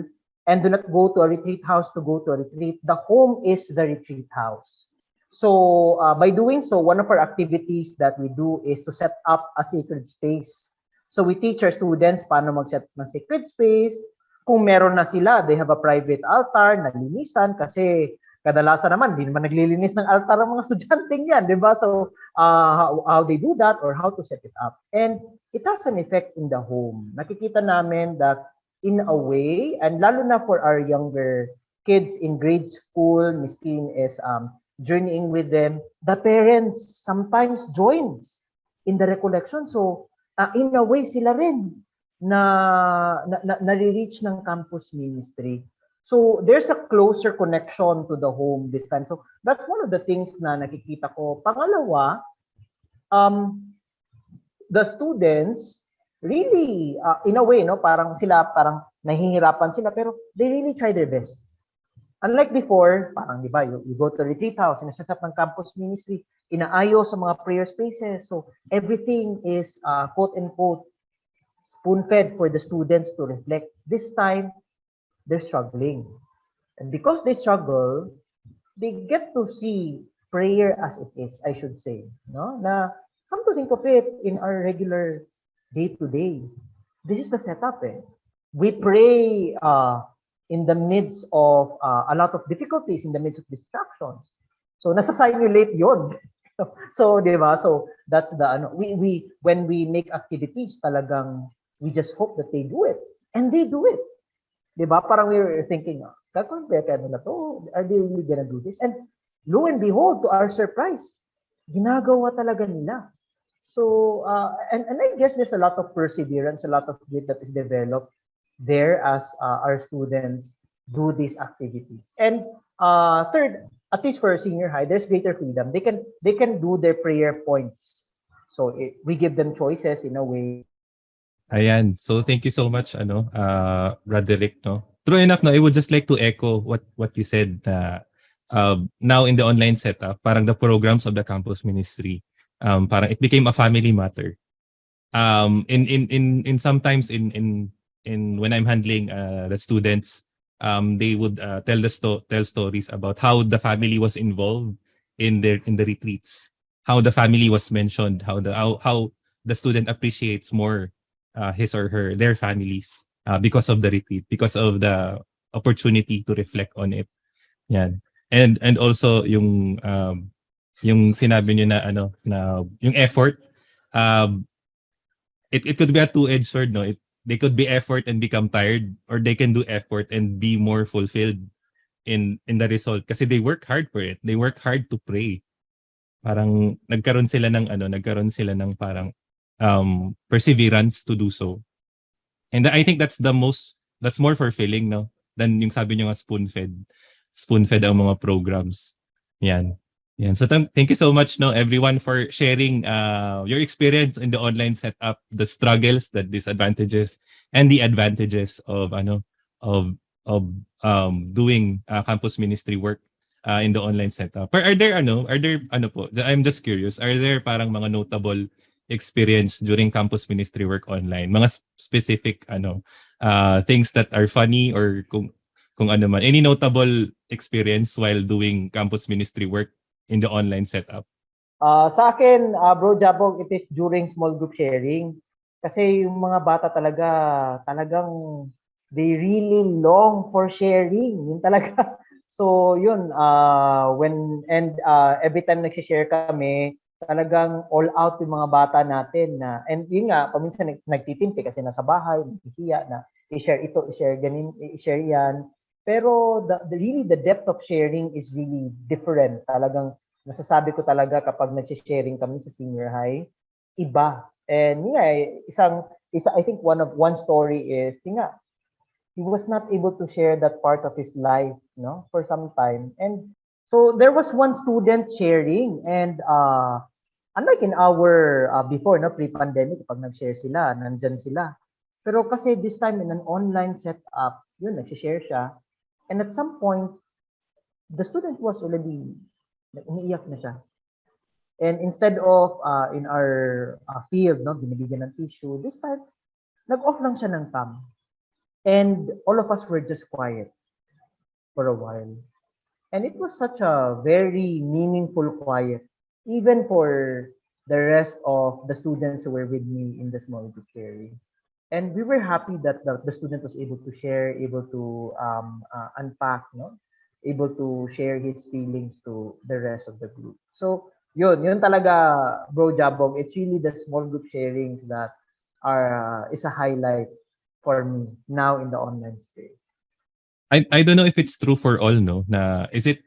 and do not go to a retreat house to go to a retreat, the home is the retreat house. So by doing so, one of our activities that we do is to set up a sacred space. So we teach our students paano mag-set ng sacred space. Kung meron na sila, they have a private altar, nalinisan kasi kadalasan naman, di naman naglilinis ng altar ang mga estudyante yan, di ba? So how they do that or how to set it up. And it has an effect in the home. Nakikita namin that in a way, and lalo na for our younger kids in grade school, Miss Teen is journeying with them, the parents sometimes joins in the recollection. So, in a way, sila rin nare-reach ng campus ministry. So, there's a closer connection to the home this time. So, that's one of the things na nakikita ko. Pangalawa, the students really, in a way, no, parang nahihirapan sila, pero they really try their best. Unlike before, parang di ba, you go to retreat house, set up ng campus ministry, inaayos sa mga prayer spaces. So everything is quote-unquote spoon-fed for the students to reflect. This time, they're struggling. And because they struggle, they get to see prayer as it is, I should say. No? Na, come to think of it, in our regular day-to-day, this is the setup. We pray in the midst of a lot of difficulties, in the midst of distractions. So nasa-simulate yun. So, di ba? So, that's the, when we make activities, talagang, we just hope that they do it. And they do it. Di ba? Parang we're thinking, are they really gonna do this? And lo and behold, to our surprise, ginagawa talaga nila. So, and I guess there's a lot of perseverance, a lot of grit that is developed there as our students do these activities. And third, at least for senior high, there's greater freedom. They can do their prayer points. So we give them choices in a way. Ayan. So thank you so much, Roderick, no. True enough, no, I would just like to echo what you said na now in the online setup, parang the programs of the campus ministry, parang it became a family matter. In sometimes in when I'm handling the students, they would tell stories about how the family was involved in the retreats, how the family was mentioned, how the student appreciates more his or their families because of the retreat, because of the opportunity to reflect on it. Yan. And also yung sinabi niyo na na yung effort, it could be a two-edged sword, no. They could be effort and become tired, or they can do effort and be more fulfilled in the result kasi they work hard for it. They work hard to pray. Parang nagkaroon sila ng parang perseverance to do so. And I think that's more fulfilling, no, than yung sabi niyo nga spoon-fed ang mga programs. Yan. So thank you so much, no, everyone, for sharing your experience in the online setup, the struggles, the disadvantages, and the advantages of doing campus ministry work in the online setup. But are there po? I'm just curious. Are there parang mga notable experience during campus ministry work online? Mga specific things that are funny, or kung ano man, any notable experience while doing campus ministry work in the online setup? Sa akin, Bro Jabog, it is during small group sharing. Kasi yung mga bata talagang they really long for sharing. Yun talaga. So yun, every time nag-share kami, talagang all out yung mga bata natin na, and yun nga, paminsan nagtitimpi kasi nasa bahay, naghihiya na i-share ito, i-share ganin, i-share yan. Pero really the depth of sharing is really different. Talagang nasasabi ko talaga kapag nag-sharing kami sa senior high, iba. And I think one story is, he was not able to share that part of his life, no, for some time. And so there was one student sharing, and unlike in our before, no, pre-pandemic, kapag nag-share sila, nandyan sila. Pero kasi this time in an online setup, yun, nag-share siya. And at some point, the student was already, umiiyak na siya. And instead of in our field, no, binibigyan ng tissue, this time, nag-off lang siya ng cam. And all of us were just quiet for a while. And it was such a very meaningful quiet, even for the rest of the students who were with me in the small group sharing. And we were happy that the student was able to share, able to unpack, no? Able to share his feelings to the rest of the group. So, yun talaga, bro Jabog. It's really the small group sharings that are is a highlight for me now in the online space. I don't know if it's true for all, no? Na is it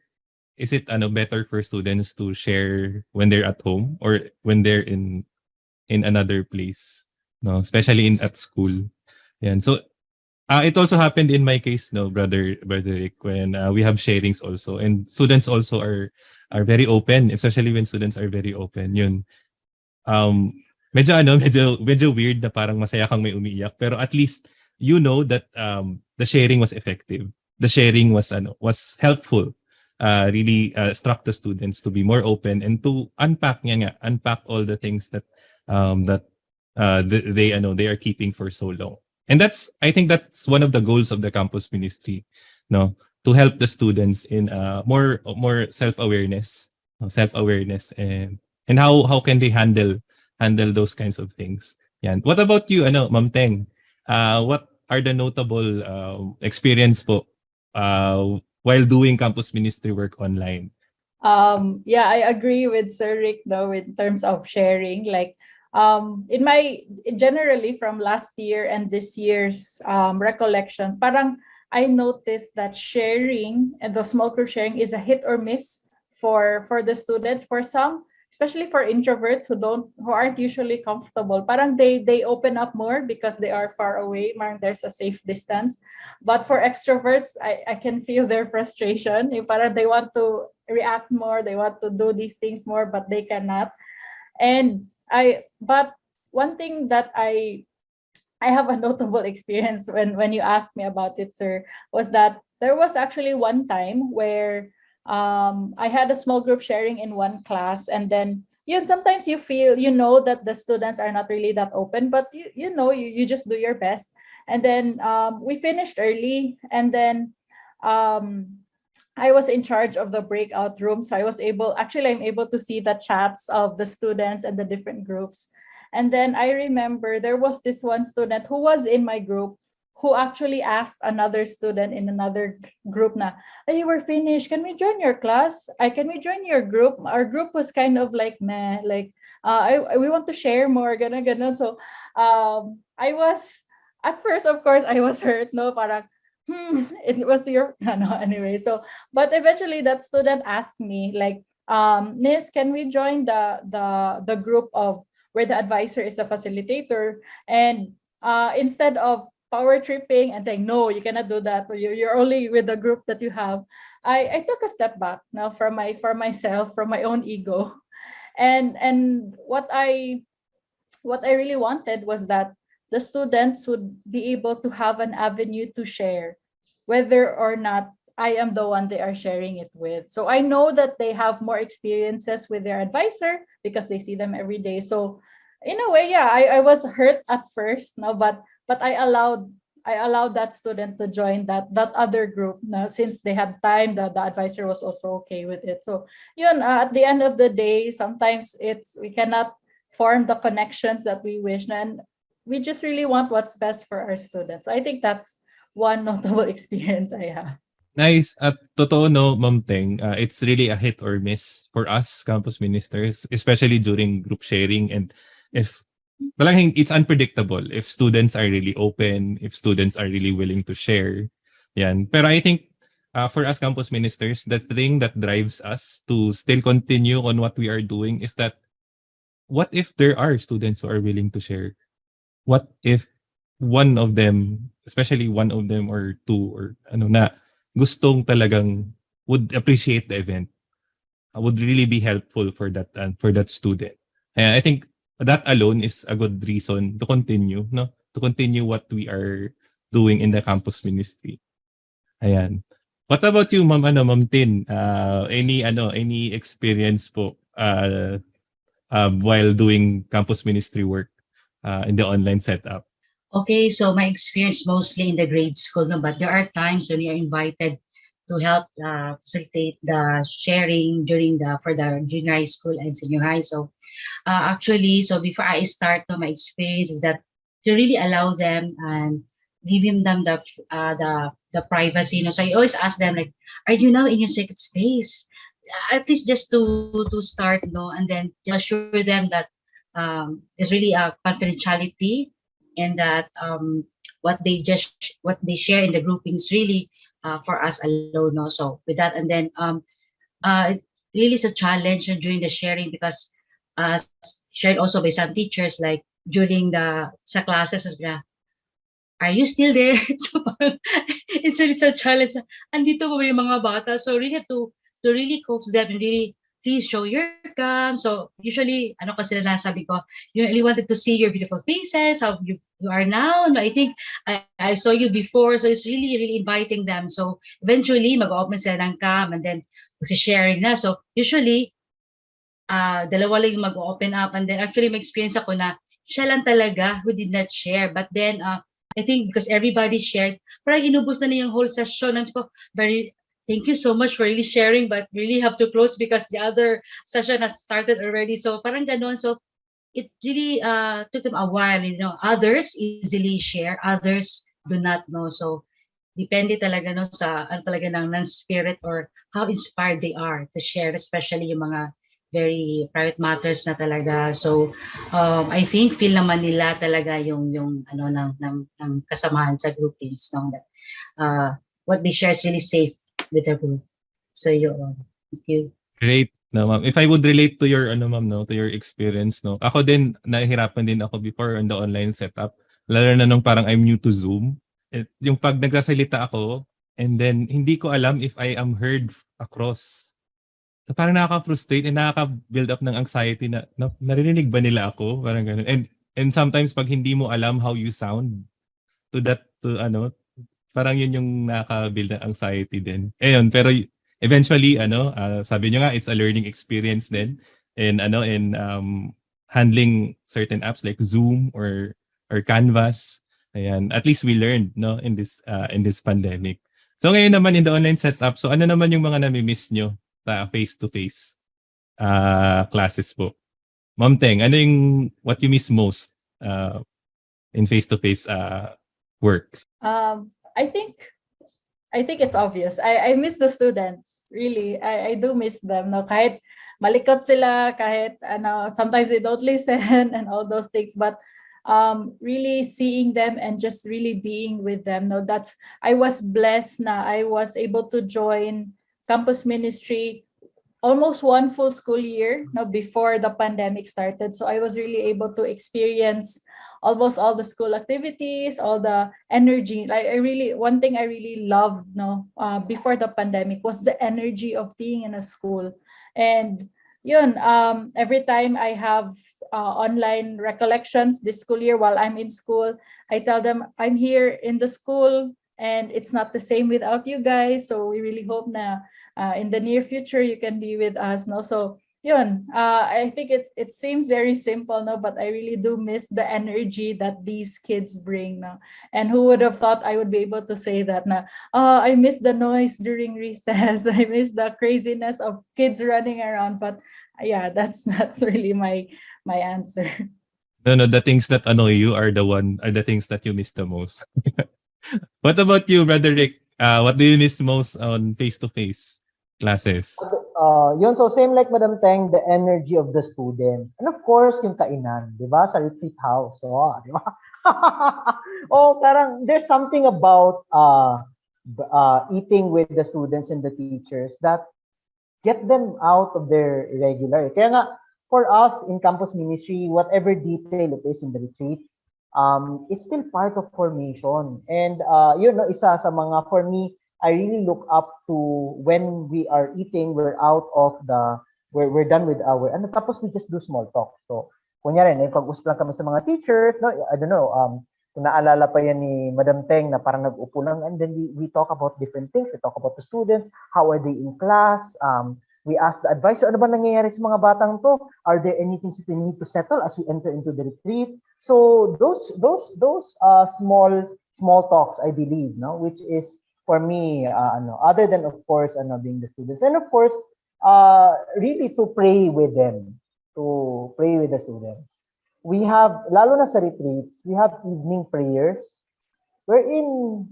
better for students to share when they're at home or when they're in another place, no? Especially in at school. Yan. So it also happened in my case, no, brother Rick, when we have sharings also, and students also are very open, especially when students are very open. Yun. Um, medyo weird na parang masaya kang may umiiyak, pero at least you know that the sharing was effective. The sharing was helpful. Really struck the students to be more open and to unpack all the things that they are keeping for so long. And I think that's one of the goals of the campus ministry, no, to help the students in more self-awareness, and how can they handle those kinds of things. Yan. What about you, Ma'am Teng? What are the notable experience po while doing campus ministry work online? Yeah, I agree with Sir Rick though in terms of sharing. Like generally from last year and this year's recollections, parang I noticed that sharing and the small group sharing is a hit or miss for the students. For some, especially for introverts who aren't usually comfortable, parang they open up more because they are far away, parang there's a safe distance. But for extroverts, I can feel their frustration. Parang they want to react more, they want to do these things more, but they cannot. But one thing that I have a notable experience when you asked me about it, sir, was that there was actually one time where I had a small group sharing in one class, and then sometimes you feel that the students are not really that open, but you just do your best. And then we finished early, and then I was in charge of the breakout room, so I'm able to see the chats of the students and the different groups. And then I remember there was this one student who was in my group who actually asked another student in another group na, hey, we're finished. Can we join your class? Can we join your group? Our group was kind of like, meh, like, we want to share more, ganun, ganun. So I was, at first, of course, I was hurt, no? Parang, it was your, no, anyway. So, but eventually that student asked me, like, Miss, can we join the group of where the advisor is the facilitator? And instead of power tripping and saying, no, you cannot do that, or you're only with the group that you have, I took a step back now for myself, from my own ego. And what I really wanted was that the students would be able to have an avenue to share, whether or not I am the one they are sharing it with. So I know that they have more experiences with their advisor because they see them every day. So in a way, yeah, I was hurt at first, no, but I allowed that student to join that other group, no, since they had time. The advisor was also okay with it. So at the end of the day, sometimes we cannot form the connections that we wish, and we just really want what's best for our students. I think that's one notable experience I have. Nice. At totoo, no, Ma'am Teng, it's really a hit or miss for us campus ministers, especially during group sharing. And if talagang it's unpredictable if students are really open, if students are really willing to share. Yan. Pero I think for us campus ministers, the thing that drives us to still continue on what we are doing is that what if there are students who are willing to share? What if one of them, especially one of them or two, or na gustong talagang would appreciate the event, would really be helpful for that student. And I think that alone is a good reason to continue, no? To continue what we are doing in the campus ministry. Ayan. What about you, Ma'am Tin? Any experience po while doing campus ministry work in the online setup? Okay, so my experience mostly in the grade school, no, but there are times when you're invited help facilitate the sharing during for the junior high school and senior high. So actually, so before I start my experience is that to really allow them and giving them the privacy. So I always ask them like, are you now in your secret space? At least just to start, and then just assure them that there's really a confidentiality, and that what they share in the grouping is really for us alone. So with that, and then it really is a challenge during the sharing, because uh, shared also by some teachers, like during the sa classes, are you still there? So it's really a challenge. Andito ba yung mga bata? So really have to really coax them and really please show your cam. So usually, ano kasi na sabi ko, you really wanted to see your beautiful faces, how you are now. No, I think I saw you before. So it's really, really inviting them. So eventually, mag-open sila ng cam, and then sharing na. So usually, dalawa lang yung mag-open up, and then actually may experience ako na siya lang talaga who did not share. But then I think because everybody shared, parang inubos na yung whole session. And ko, very thank you so much for really sharing, but really have to close because the other session has started already. So parang ganon. So it really took them a while. Others easily share, others do not know. So depende talaga sa ano talaga ng spirit, or how inspired they are to share, especially yung mga very private matters na talaga. So I think feel naman nila talaga yung ano ng kasamahan sa groupings, that what they share is really safe with the group. So yun. Thank you. Great. No, ma'am. If I would relate to your to your experience, ako din nahihirapan din ako before on the online setup. Lalo na nung parang I'm new to Zoom. Yung pag nagsasalita ako, and then hindi ko alam if I am heard across. So parang nakaka-frustrate and nakaka-build up ng anxiety na narinig ba nila ako? Parang ganun. And sometimes pag hindi mo alam how you sound parang yun yung nakaka-build ng anxiety din. Pero eventually sabi nyo nga, it's a learning experience din in handling certain apps like Zoom or Canvas. Ayan, at least we learned in this pandemic. So ngayon naman in the online setup, so ano naman yung mga nami-miss nyo sa face-to-face classes po? Ma'am Teng, ano yung what you miss most in face-to-face work? I think it's obvious. I miss the students. Really, I do miss them. No, kahit malikot sila, kahit sometimes they don't listen and all those things. But really seeing them and just really being with them. No, I was blessed na I was able to join campus ministry almost one full school year before the pandemic started. So I was really able to experience almost all the school activities, all the energy. Like one thing I really loved before the pandemic was the energy of being in a school. And yun, every time I have online recollections this school year while I'm in school, I tell them I'm here in the school and it's not the same without you guys. So we really hope na in the near future you can be with us. So yun, I think it seems very simple, but I really do miss the energy that these kids bring. And who would have thought I would be able to say that I miss the noise during recess. I miss the craziness of kids running around. But yeah, that's really my answer. No, the things that annoy you are the things that you miss the most. What about you, Brother Rick? What do you miss most on face-to-face classes? Yun, so same like Madam Teng, the energy of the students. And of course, yung kainan, di ba? Sa retreat house. So, di ba? Parang there's something about eating with the students and the teachers that get them out of their regular. Kaya nga, for us in campus ministry, whatever detail it is in the retreat, it's still part of formation. And isa sa mga, for me, I really look up to when we are eating, we're done with our, tapos we just do small talk. So, kunyari, pag-usap lang kami sa mga teachers, I don't know, kung naalala pa yan ni Madam Teng na parang nag-upo lang, and then we talk about different things. We talk about the students, how are they in class, we ask the advice, ano ba nangyayari sa mga batang to? Are there anything that we need to settle as we enter into the retreat? So those small talks, I believe, which is for me, other than of course, being the students, and of course, really to pray with them, to pray with the students. We have, lalo na sa retreats, we have evening prayers wherein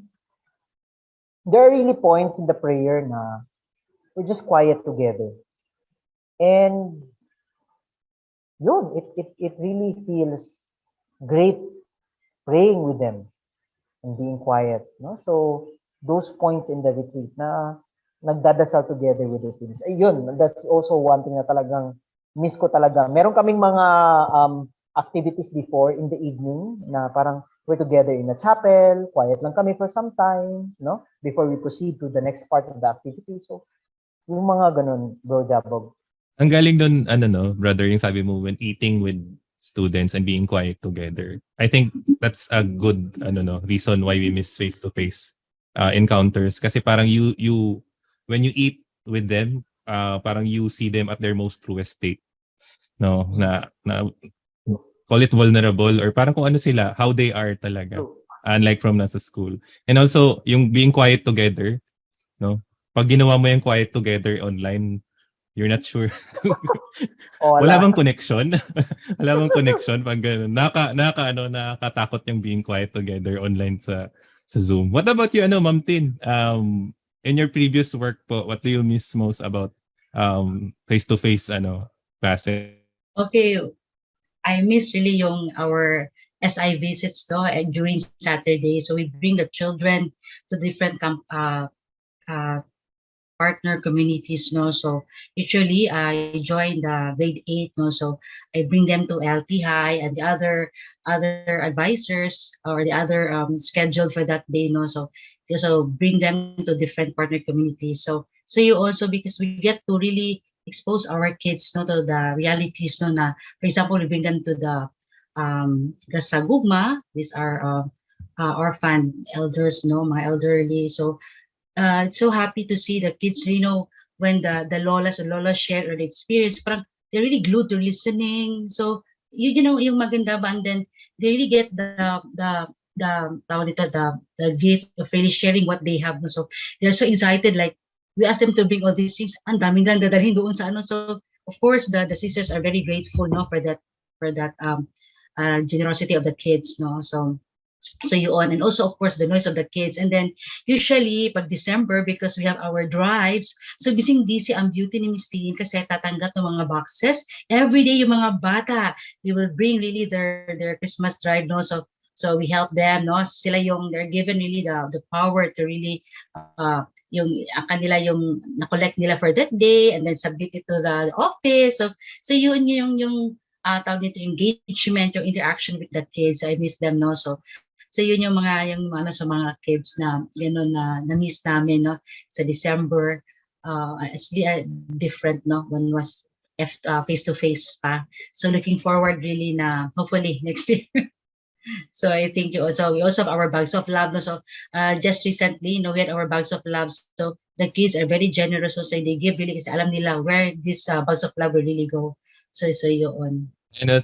there are really points in the prayer na we're just quiet together. And yun, it really feels great praying with them and being quiet. No? So those points in the retreat na nagdadasal together with the students. Ayun, that's also one thing na talagang miss ko talaga. Meron kaming mga activities before in the evening na parang we're together in a chapel, quiet lang kami for some time, no? Before we proceed to the next part of the activity. So, yung mga ganun, Bro Jabog. Ang galing doon, brother, yung sabi mo, when eating with students and being quiet together. I think that's a good, reason why we miss face-to-face encounters. Kasi parang you when you eat with them, parang you see them at their most truest state. No, na call it vulnerable or parang kung ano sila, how they are talaga. Unlike from nasa school. And also, yung being quiet together, no? Pag ginawa mo yung quiet together online, you're not sure. Wala bang connection? Wala bang connection pag gano'n? Nakakatakot yung being quiet together online sa Zoom. What about you, Ma'am Tin? In your previous work po, what do you miss most about face-to-face classes? Okay, I miss really our SI visits during Saturday. So we bring the children to different partner communities, no. So usually I join the grade 8, no. So I bring them to LT High and the other advisors or the other scheduled for that day, no. So bring them to different partner communities. So you also, because we get to really expose our kids, no, to the realities, no, na for example we bring them to the Sagugma. These are orphan elders, no, mga elderly. So it's so happy to see the kids, when the lolas share their experience, parang they're really glued to listening. So yung maganda ba, and then they really get the gift of really sharing what they have. So they're so excited, like we ask them to bring all these things, ang daming lang dadalhin doon sa So of course the sisters are very grateful, no, for that generosity of the kids, no. So yun, and also of course the noise of the kids. And then usually pag December, because we have our drives, so busy ang beauty ni Miss Tin kasi tatanggap ng mga boxes every day. Yung mga bata, they will bring really their Christmas drive, no. So we help them, no. Sila they're given really the power to really yung kanila yung na-collect nila for that day and then submit it to the office. So yun yung tawag nito, engagement, yung interaction with the kids. I miss them, no. So yun yung mga sa mga kids na gano'n na miss namin, no, sa December. Actually different, no, when was face to face pa. So looking forward really na hopefully next year. So I think we also have our bags of love, no. So just recently, we had our bags of love. So the kids are very generous, so they give really kasi alam nila where this bags of love will really go. So yun.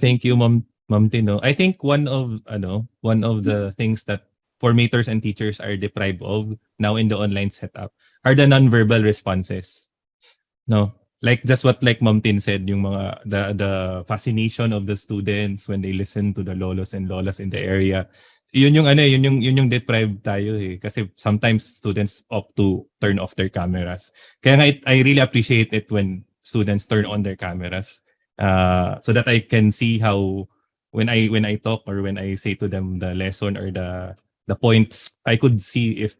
Thank you, Ma'am Tino. I think one of the things that formators and teachers are deprived of now in the online setup are the nonverbal responses. No, like just what Ma'am Tin said, yung mga the fascination of the students when they listen to the lolos and lolas in the area. Yun yung deprived tayo kasi sometimes students opt to turn off their cameras. Kaya nga I really appreciate it when students turn on their cameras. So that I can see how when I talk or when I say to them the lesson or the points, I could see if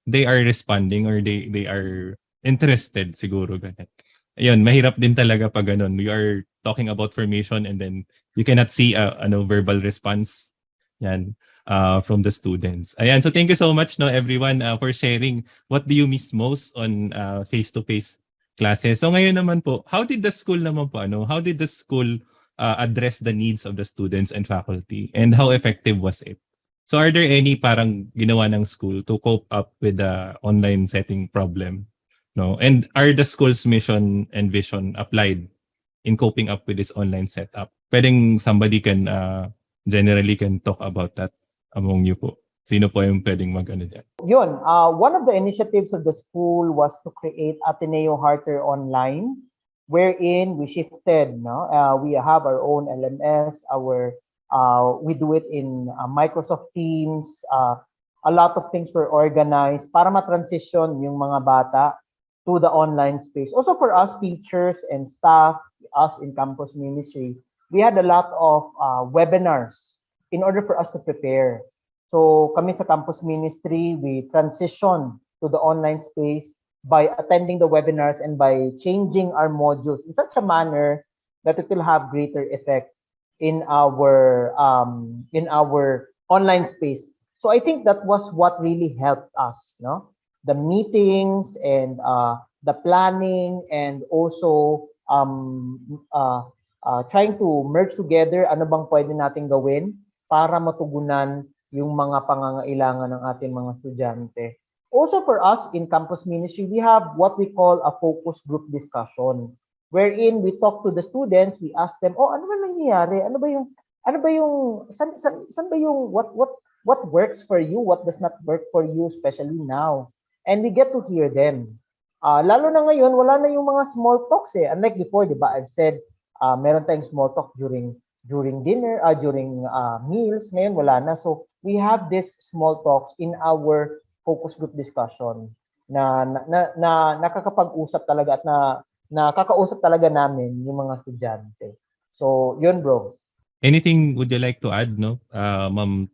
they are responding or they are interested siguro ganun. Ayun, mahirap din talaga pag ganun. We are talking about formation and then you cannot see a verbal response yan from the students. Ayan, so thank you so much everyone for sharing what do you miss most on face-to-face classes. So ngayon naman po, how did the school address the needs of the students and faculty, and how effective was it? So are there any parang ginawa ng school to cope up with the online setting problem? No? And are the school's mission and vision applied in coping up with this online setup? Pwedeng somebody can generally can talk about that among you po. Sino po yung pwedeng mag-ano dyan? Yun, one of the initiatives of the school was to create Ateneo Harter Online, wherein we shifted. No, we have our own LMS. We do it in Microsoft Teams. A lot of things were organized para ma-transition yung mga bata to the online space. Also for us teachers and staff, us in campus ministry, we had a lot of webinars in order for us to prepare. So kami sa campus ministry, we transition to the online space by attending the webinars and by changing our modules in such a manner that it will have greater effect in our online space. So I think that was what really helped us, no? The meetings and the planning, and also trying to merge together ano bang pwede nating gawin para matugunan yung mga pangangailangan ng ating mga estudyante. Also for us in campus ministry, we have what we call a focus group discussion, wherein we talk to the students, we ask them, oh, ano ba nangyayari? Ano ba yung, san ba yung, what works for you? What does not work for you, especially now? And we get to hear them. Lalo na ngayon, wala na yung mga small talks eh. Unlike before, di ba? I've said, meron tayong small talk during dinner, during meals. Ngayon, wala na. So, we have this small talks in our focus group discussion na nakakapag-usap talaga at nakakausap talaga namin yung mga estudyante. So, yun bro. Anything would you like to add, no? Ma'am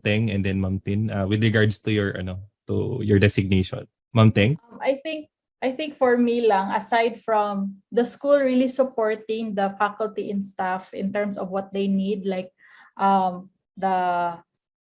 Teng and then Ma'am Tin, with regards to your designation. Ma'am Teng? I think for me lang, aside from the school really supporting the faculty and staff in terms of what they need, like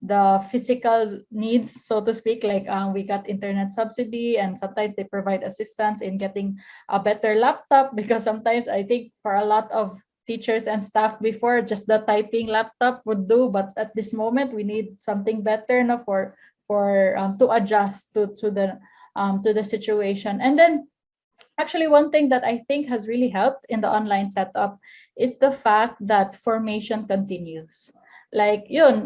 the physical needs, so to speak, like we got internet subsidy, and sometimes they provide assistance in getting a better laptop, because sometimes I think for a lot of teachers and staff before, just the typing laptop would do, but at this moment we need something better, no, for to adjust to the situation. And then actually one thing that I think has really helped in the online setup is the fact that formation continues. Like yun,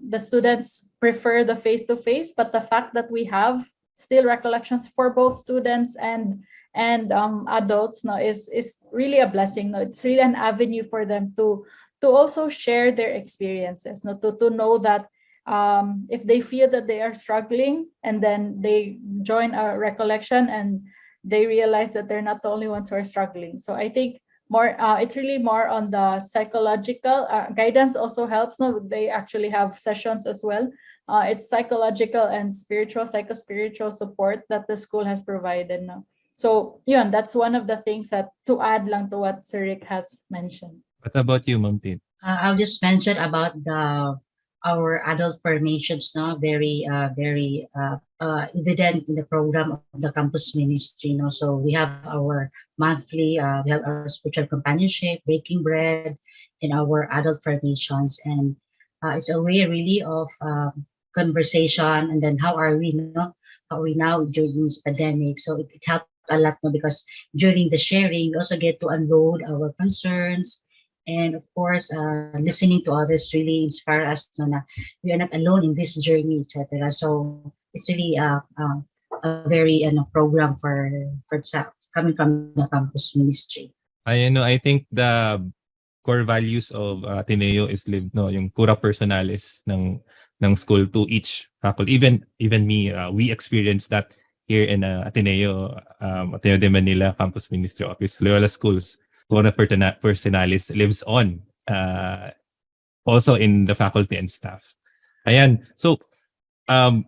the students prefer the face-to-face, but the fact that we have still recollections for both students and adults, no, is really a blessing. No, it's really an avenue for them to also share their experiences. No, to know that if they feel that they are struggling, and then they join a recollection and they realize that they're not the only ones who are struggling. So I think more it's really more on the psychological guidance also helps. No, they actually have sessions as well. It's psychological and psycho-spiritual support that the school has provided. No, so yun, that's one of the things that to add lang to what Sir Rick has mentioned. What about you, Ma'am Tin? I'll just mention about our adult formations, no, very evident in the program of the campus ministry, no. So we have our monthly, we have our spiritual companionship, breaking bread, and our adult formations, and it's a way really of conversation, and then how are we now during this pandemic. So it helped a lot, no, because during the sharing we also get to unload our concerns. And of course, listening to others really inspire us, no, na we are not alone in this journey, etc. So it's really a very program for coming from the campus ministry. I think the core values of Ateneo is lived, no, yung cura personalis ng school to each faculty. Even me, we experienced that here in Ateneo de Manila Campus Ministry Office, Loyola Schools. Cura personalis lives on also in the faculty and staff. Ayan. So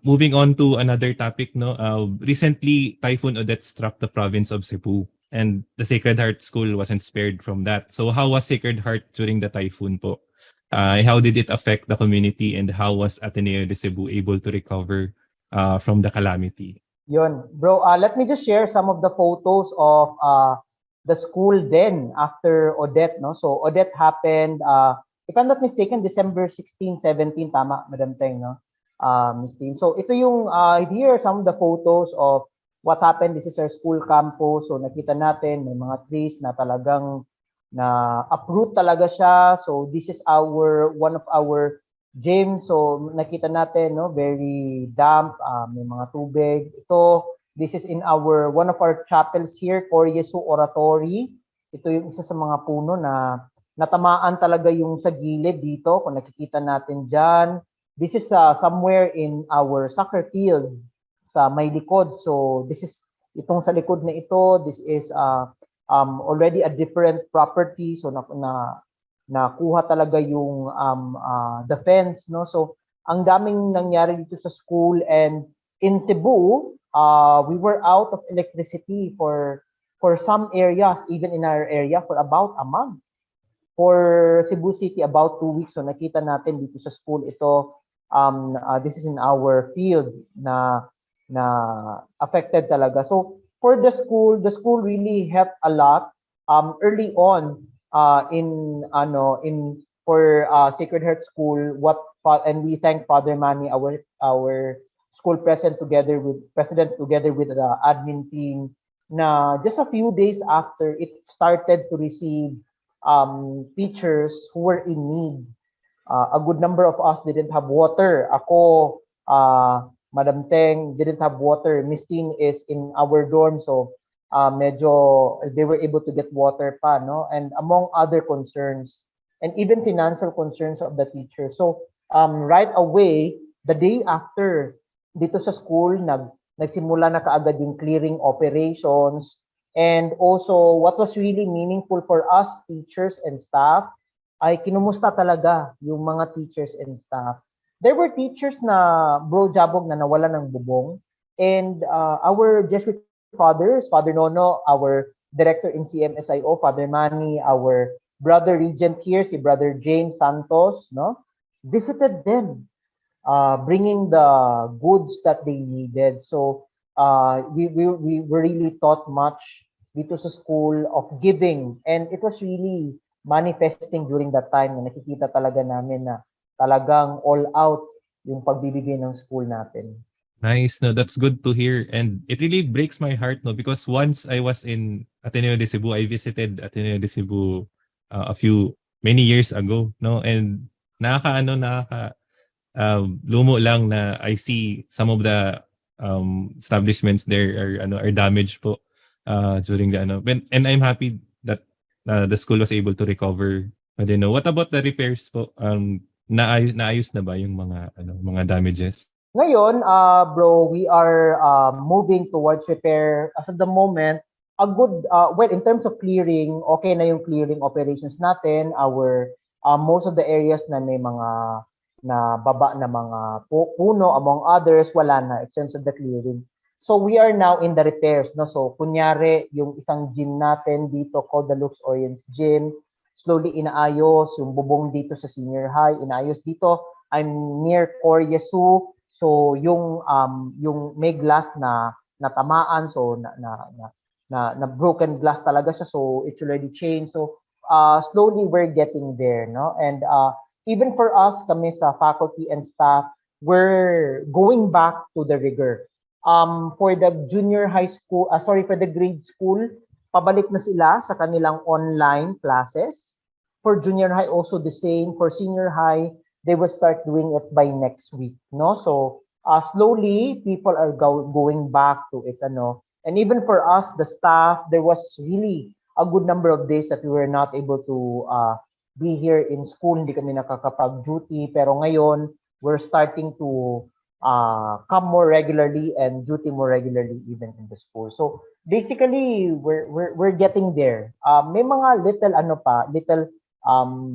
moving on to another topic, no. Recently, Typhoon Odette struck the province of Cebu, and the Sacred Heart School wasn't spared from that. So how was Sacred Heart during the typhoon po? How did it affect the community, and how was Ateneo de Cebu able to recover from the calamity? Yun, bro. Let me just share some of the photos of the school then after Odette, no? So Odette happened, if I'm not mistaken, December 16, 17, tama, Madam Teng, no? Miss Tin. So ito yung, here are some of the photos of what happened. This is our school campus. So nakita natin, may mga trees na talagang na uproot talaga siya. So this is one of our James, so nakita natin, no, very damp, may mga tubig. Ito, this is in one of our chapels here, Cor Jesu Oratory. Ito yung isa sa mga puno na natamaan talaga yung sa gilid dito, kung nakikita natin dyan. This is somewhere in our soccer field sa may likod. So this is, itong sa likod na ito, this is already a different property. So nakuha talaga yung the fence, no? So ang daming nangyari dito sa school, and in Cebu, we were out of electricity for some areas, even in our area, for about a month. For Cebu City, about 2 weeks. So nakita natin dito sa school ito, this is in our field na affected talaga. So for the school really helped a lot early on for Sacred Heart School. And we thank Father Manny, our school president, together with the admin team, na just a few days after it started to receive teachers who were in need. A good number of us didn't have water. Ako, Madam Teng didn't have water. Miss Tin is in our dorm, so medyo they were able to get water pa, no? And among other concerns, and even financial concerns of the teachers. So right away, the day after, dito sa school, nagsimula na kaagad yung clearing operations. And also, what was really meaningful for us teachers and staff ay kinumusta talaga yung mga teachers and staff. There were teachers na, Bro Jabog, na nawala ng bubong. And our Jesuit fathers, Father Nono, our director in CMSIO, Father Manny, our brother regent here, si Brother James Santos, no, visited them, bringing the goods that they needed. So we were really taught much dito sa school of giving, and it was really manifesting during that time na nakikita talaga namin na talagang all out yung pagbibigay ng school natin. Nice, no, that's good to hear, and it really breaks my heart, no, because once I was in Ateneo de Cebu, I visited Ateneo de Cebu many years ago, no, and lumo lang na I see some of the establishments there are damaged po during the and I'm happy that the school was able to recover. But what about the repairs po? Naayos na ba yung mga damages? Ngayon, bro, we are moving towards repair. As of the moment, a good, well, in terms of clearing, okay na yung clearing operations natin. Most of the areas na may mga na baba na mga puno, among others, wala na, in terms of the clearing. So we are now in the repairs, no? So kunyari, yung isang gym natin dito, called the Lux Orients Gym, slowly inaayos. Yung bubong dito sa senior high, inaayos dito. I'm near Cor Jesu. So yung may glass na natamaan, so na broken glass talaga siya, so it's already changed. So slowly we're getting there, no? And even for us, kami sa faculty and staff, we're going back to the rigor. For the junior high school, for the grade school, pabalik na sila sa kanilang online classes. For junior high also the same. For senior high, they will start doing it by next week, no? So slowly people are going back to it, and even for us, the staff, there was really a good number of days that we were not able to be here in school. Hindi kami nakakapag-duty, pero ngayon we're starting to come more regularly and duty more regularly even in the school. So basically, we're getting there. May mga little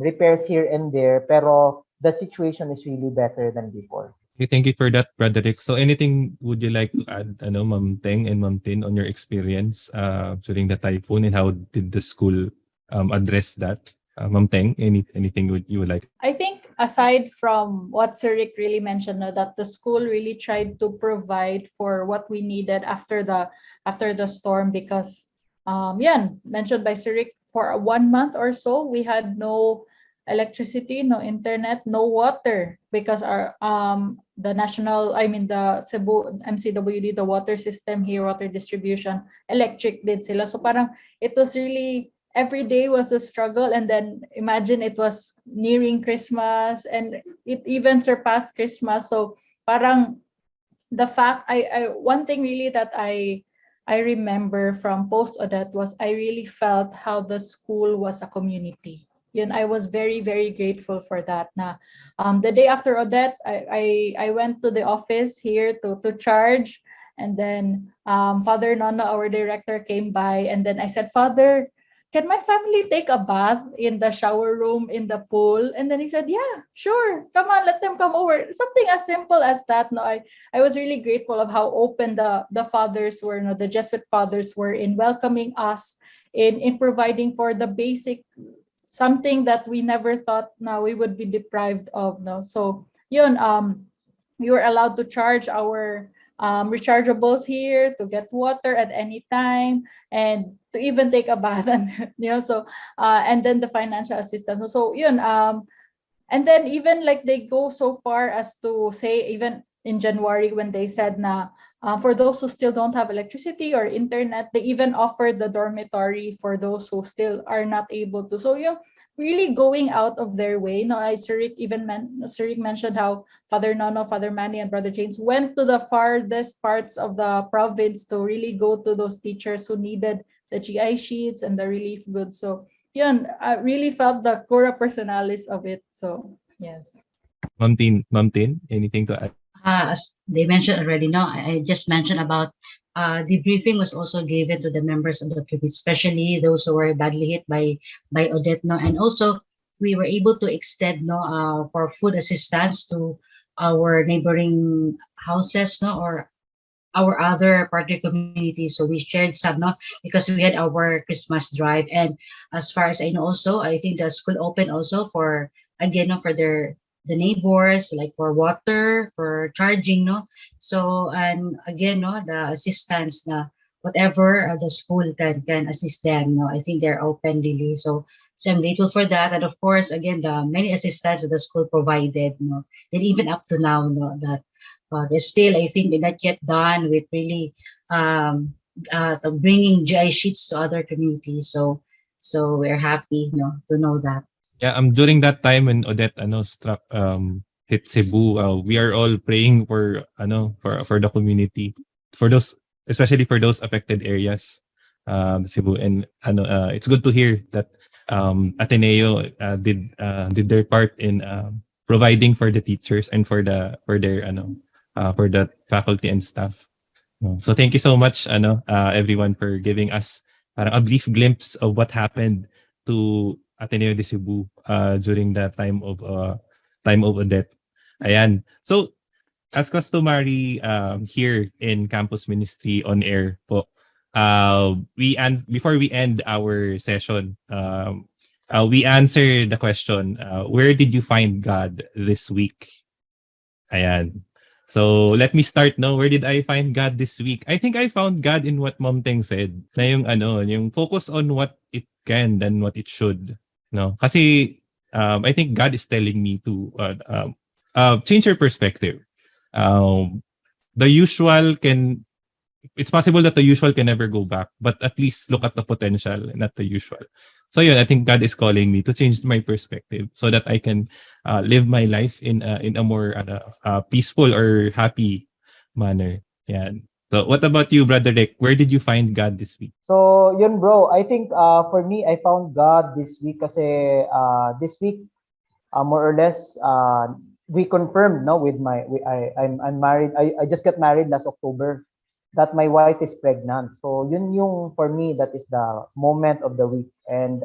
repairs here and there, pero the situation is really better than before. Okay, thank you for that, Broderick. So anything would you like to add, Ma'am Teng and Ma'am Tin, on your experience during the typhoon, and how did the school address that? Ma'am Teng, anything you would like? I think aside from what Sir Rick really mentioned, that the school really tried to provide for what we needed after the storm, because mentioned by Sir Rick, for 1 month or so we had no electricity, no internet, no water, because the Cebu MCWD, the water system here, water distribution, electric din sila. So parang it was really every day was a struggle, and then imagine it was nearing Christmas and it even surpassed Christmas. So parang the fact I one thing really that I remember from post Odette was I really felt how the school was a community. Yun, I was very, very grateful for that. Na the day after Odette, I went to the office here to charge, and then Father Nono, our director, came by, and then I said, Father, can my family take a bath in the shower room in the pool? And then he said, yeah, sure. Come on, let them come over. Something as simple as that. No, I was really grateful of how open the fathers were, no, the Jesuit fathers were in welcoming us, in providing for the basic, something that we never thought now we would be deprived of. No, so yun, we were allowed to charge our rechargeables here, to get water at any time, and to even take a bath. And so and then the financial assistance. So yun, and then even like they go so far as to say, even in January when they said na for those who still don't have electricity or internet, they even offered the dormitory for those who still are not able to. So yung really going out of their way. No, Surik mentioned how Father Nono, Father Manny, and Brother James went to the farthest parts of the province to really go to those teachers who needed the GI sheets and the relief goods. So yun, I really felt the cura personalis of it. So yes. Ma'am Tin, anything to add? As they mentioned already, no, I just mentioned about debriefing was also given to the members of the community, especially those who were badly hit by Odette, no, and also we were able to extend, no, for food assistance to our neighboring houses, no, or our other partner communities. So we shared some, no, because we had our Christmas drive, and as far as I know, also I think the school opened also for again, no, for the neighbors, like for water, for charging, no. So and again, no, the assistance, na whatever the school can assist them, no. I think they're open really. So I'm grateful for that, and of course, again, the many assistance that the school provided, no, and even up to now, no, that there's still, I think, they're not yet done with really bringing GI sheets to other communities. So we're happy, to know that. Yeah, during that time when Odette struck hit Cebu, we are all praying for for the community, for those, especially for those affected areas, Cebu. And it's good to hear that Ateneo did their part in providing for the teachers and for the faculty and staff. So thank you so much everyone for giving us a brief glimpse of what happened to Ateneo de Cebu during the time of Odette. Ayan. So as customary here in Campus Ministry on air po, before we end our session, we answer the question, where did you find God this week? Ayan. So let me start, no. Where did I find God this week? I think I found God in what Mom Teng said. Na yung focus on what it can than what it should. No, kasi I think God is telling me to change your perspective. It's possible that the usual can never go back, but at least look at the potential, not the usual. So yeah, I think God is calling me to change my perspective so that I can live my life in a more peaceful or happy manner. Yeah. So what about you, Brother Rick? Where did you find God this week? So, yun bro, I think for me, I found God this week kasi this week, more or less, we confirmed, no, with I'm married. I just got married last October, that my wife is pregnant. So, yun yung, for me, that is the moment of the week. And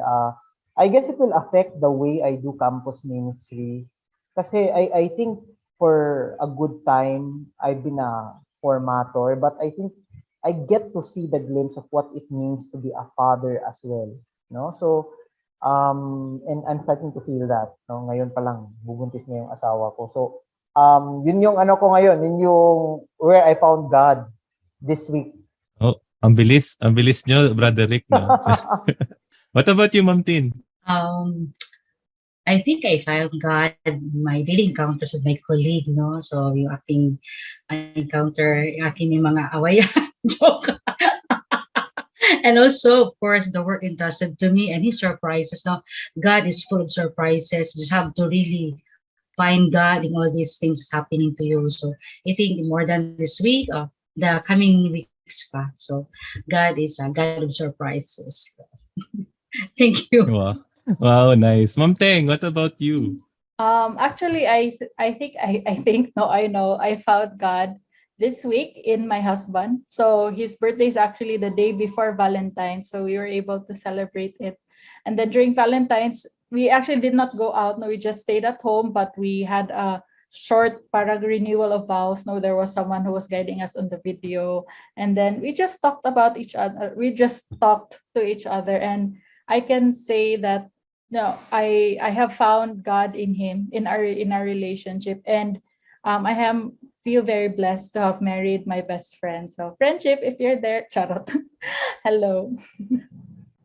I guess it will affect the way I do campus ministry. Kasi I think for a good time, I've been a formator, but I think I get to see the glimpse of what it means to be a father as well, no? So and I'm starting to feel that, no? Ngayon pa lang bubuntis na yung asawa ko. So yun yung ko ngayon, yun yung where I found God this week. Oh, ang bilis nyo, Brother Rick, no? What about you, Ma'am Tin? I think I found God in my daily encounters with my colleague, no? So, yung aking encounter, yung aking mga awayan, joke. And also, of course, the work entrusted to me and his surprises. Now, God is full of surprises. You just have to really find God in all these things happening to you. So I think more than this week, the coming weeks pa. So God is a God of surprises. Thank you. Wow. Wow, nice. Ma'am Teng, what about you? Actually, I know I found God this week in my husband. So his birthday is actually the day before Valentine's, so we were able to celebrate it. And then during Valentine's, we actually did not go out. No, we just stayed at home, but we had a short parang renewal of vows. No, there was someone who was guiding us on the video, and then we just talked about each other. We just talked to each other, and I can say that no, I have found God in him in our relationship, and I am feel very blessed to have married my best friend. So friendship, if you're there, charot. Hello.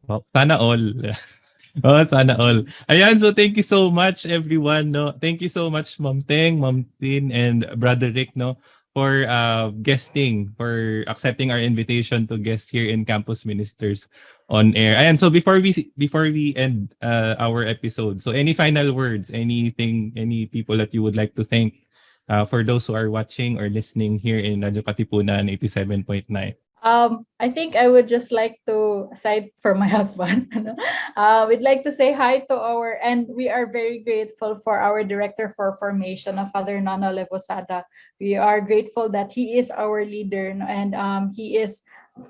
Well, sana all. Oh, sana all. Ayan, so thank you so much everyone, no. Thank you so much Ma'am Teng, Ma'am Tin, and Brother Rick, no, for guesting, for accepting our invitation to guest here in Campus Ministers on air. Ayan, so before we end our episode, so any final words, anything, any people that you would like to thank for those who are watching or listening here in Radyo Katipunan 87.9? I think I would just like to, aside from my husband, we'd like to say hi to and we are very grateful for our Director for Formation, Father Nono Levosada. We are grateful that he is our leader, and he is,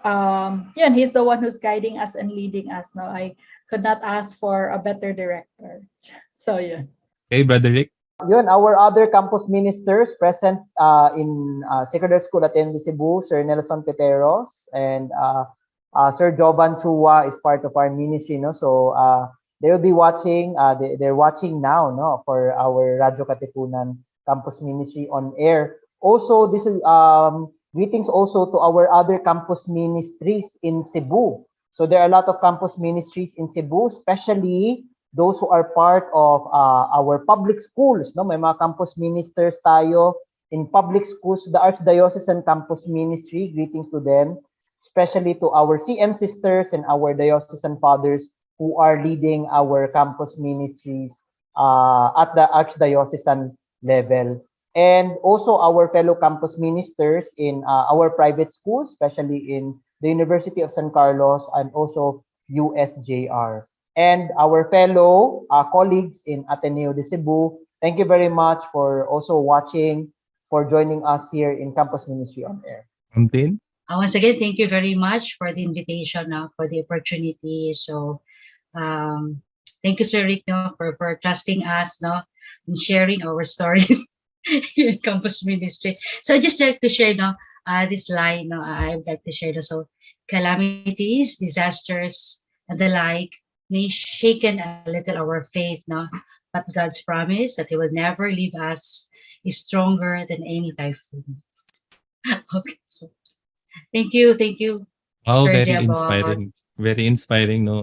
and he's the one who's guiding us and leading us. No, I could not ask for a better director. So yeah. Hey, Brother Rick. Yun, our other campus ministers present in Sacred Heart School at Ateneo, Cebu, Sir Nelson Peteros and Sir Jovan Chua is part of our ministry, no? So they will be watching. They're watching now, no, for our Radio Katipunan campus ministry on air. Also, this is greetings also to our other campus ministries in Cebu. So there are a lot of campus ministries in Cebu, especially those who are part of our public schools, no? May mga campus ministers tayo in public schools, the Archdiocesan Campus Ministry, greetings to them, especially to our CM sisters and our diocesan fathers who are leading our campus ministries at the Archdiocesan level. And also our fellow campus ministers in our private schools, especially in the University of San Carlos and also USJR. And our fellow colleagues in Ateneo de Cebu, thank you very much for also watching, for joining us here in Campus Ministry on Air. Tin? Once again, thank you very much for the invitation, for the opportunity. So, thank you, Sir Rick, for trusting us, in sharing our stories here in Campus Ministry. So, I just like to share, this line, I would like to share. So, calamities, disasters, and the like may shaken a little our faith, but God's promise that He will never leave us is stronger than any typhoon. Okay, so thank you. Oh, Sir very Jabog. inspiring. Very inspiring, no.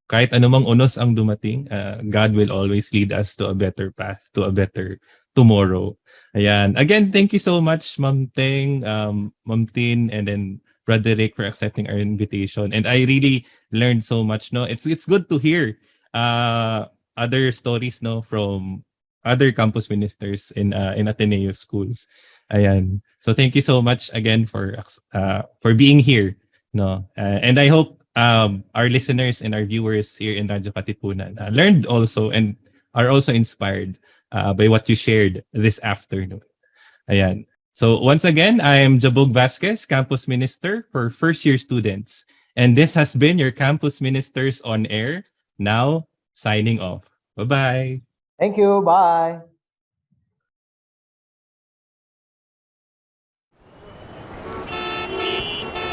Kahit anumang unos ang dumating, God will always lead us to a better path, to a better tomorrow. Ayan. Again, thank you so much, Ma'am Teng, Ma'am Tin, and then Brother Rick for accepting our invitation. And I really learned so much, no. It's good to hear other stories, no, from other campus ministers in Ateneo schools. Ayan. So thank you so much again for being here, no. And I hope our listeners and our viewers here in Radyo Katipunan learned also and are also inspired by what you shared this afternoon. Ayan. So once again, I am Jabog Vasquez, Campus Minister for first-year students. And this has been your Campus Ministers on Air. Now, signing off. Bye-bye. Thank you. Bye.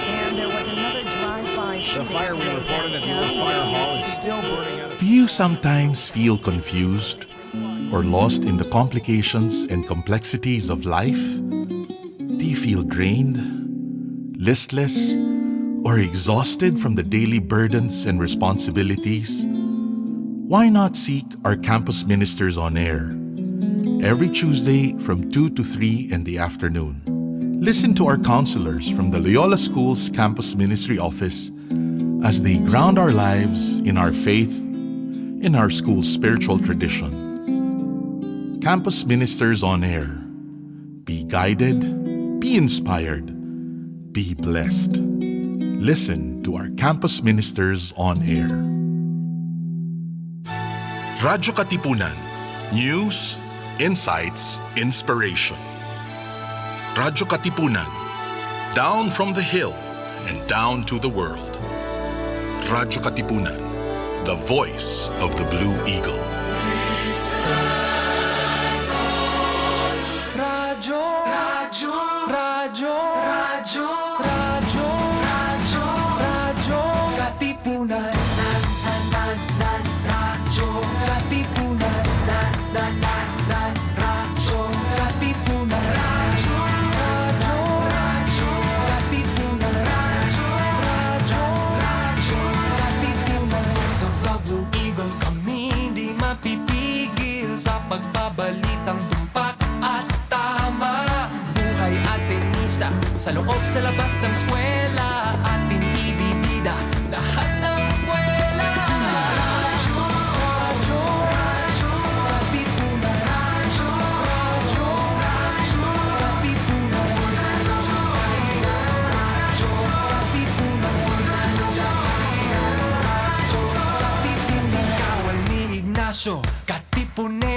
And there was another drive-by shooting. The fire we reported at the fire hall is still burning out. Do you sometimes feel confused or lost in the complications and complexities of life? Do you feel drained, listless, or exhausted from the daily burdens and responsibilities? Why not seek our Campus Ministers on Air every Tuesday from 2 to 3 in the afternoon? Listen to our counselors from the Loyola School's Campus Ministry Office as they ground our lives in our faith, in our school's spiritual tradition. Campus Ministers on Air. Be guided, be inspired, be blessed. Listen to our Campus Ministers on Air. Radyo Katipunan. News, insights, inspiration. Radyo Katipunan. Down from the hill and down to the world. Radyo Katipunan. The voice of the Blue Eagle. Radyo, radyo, radyo, radyo, radyo, radyo, radyo, Katipunan. Radyo, Katipunan. Radyo, Katipunan. Radyo, radyo, Katipunan. Radyo, Katipunan. Voice of the Blue Eagle, kami di mapipigil sa pagbabalitang tumpak at tama. Buhay Atenista, sa loob sa labas ng eskwela, ating ibibida lahat ng kwela. Radyo, radyo, radyo, Katipunan. Radyo, radyo, radyo, Katipunan. Radyo, Katipunan. Radyo, Katipunan. Kawal ni Ignacio, Katipunan.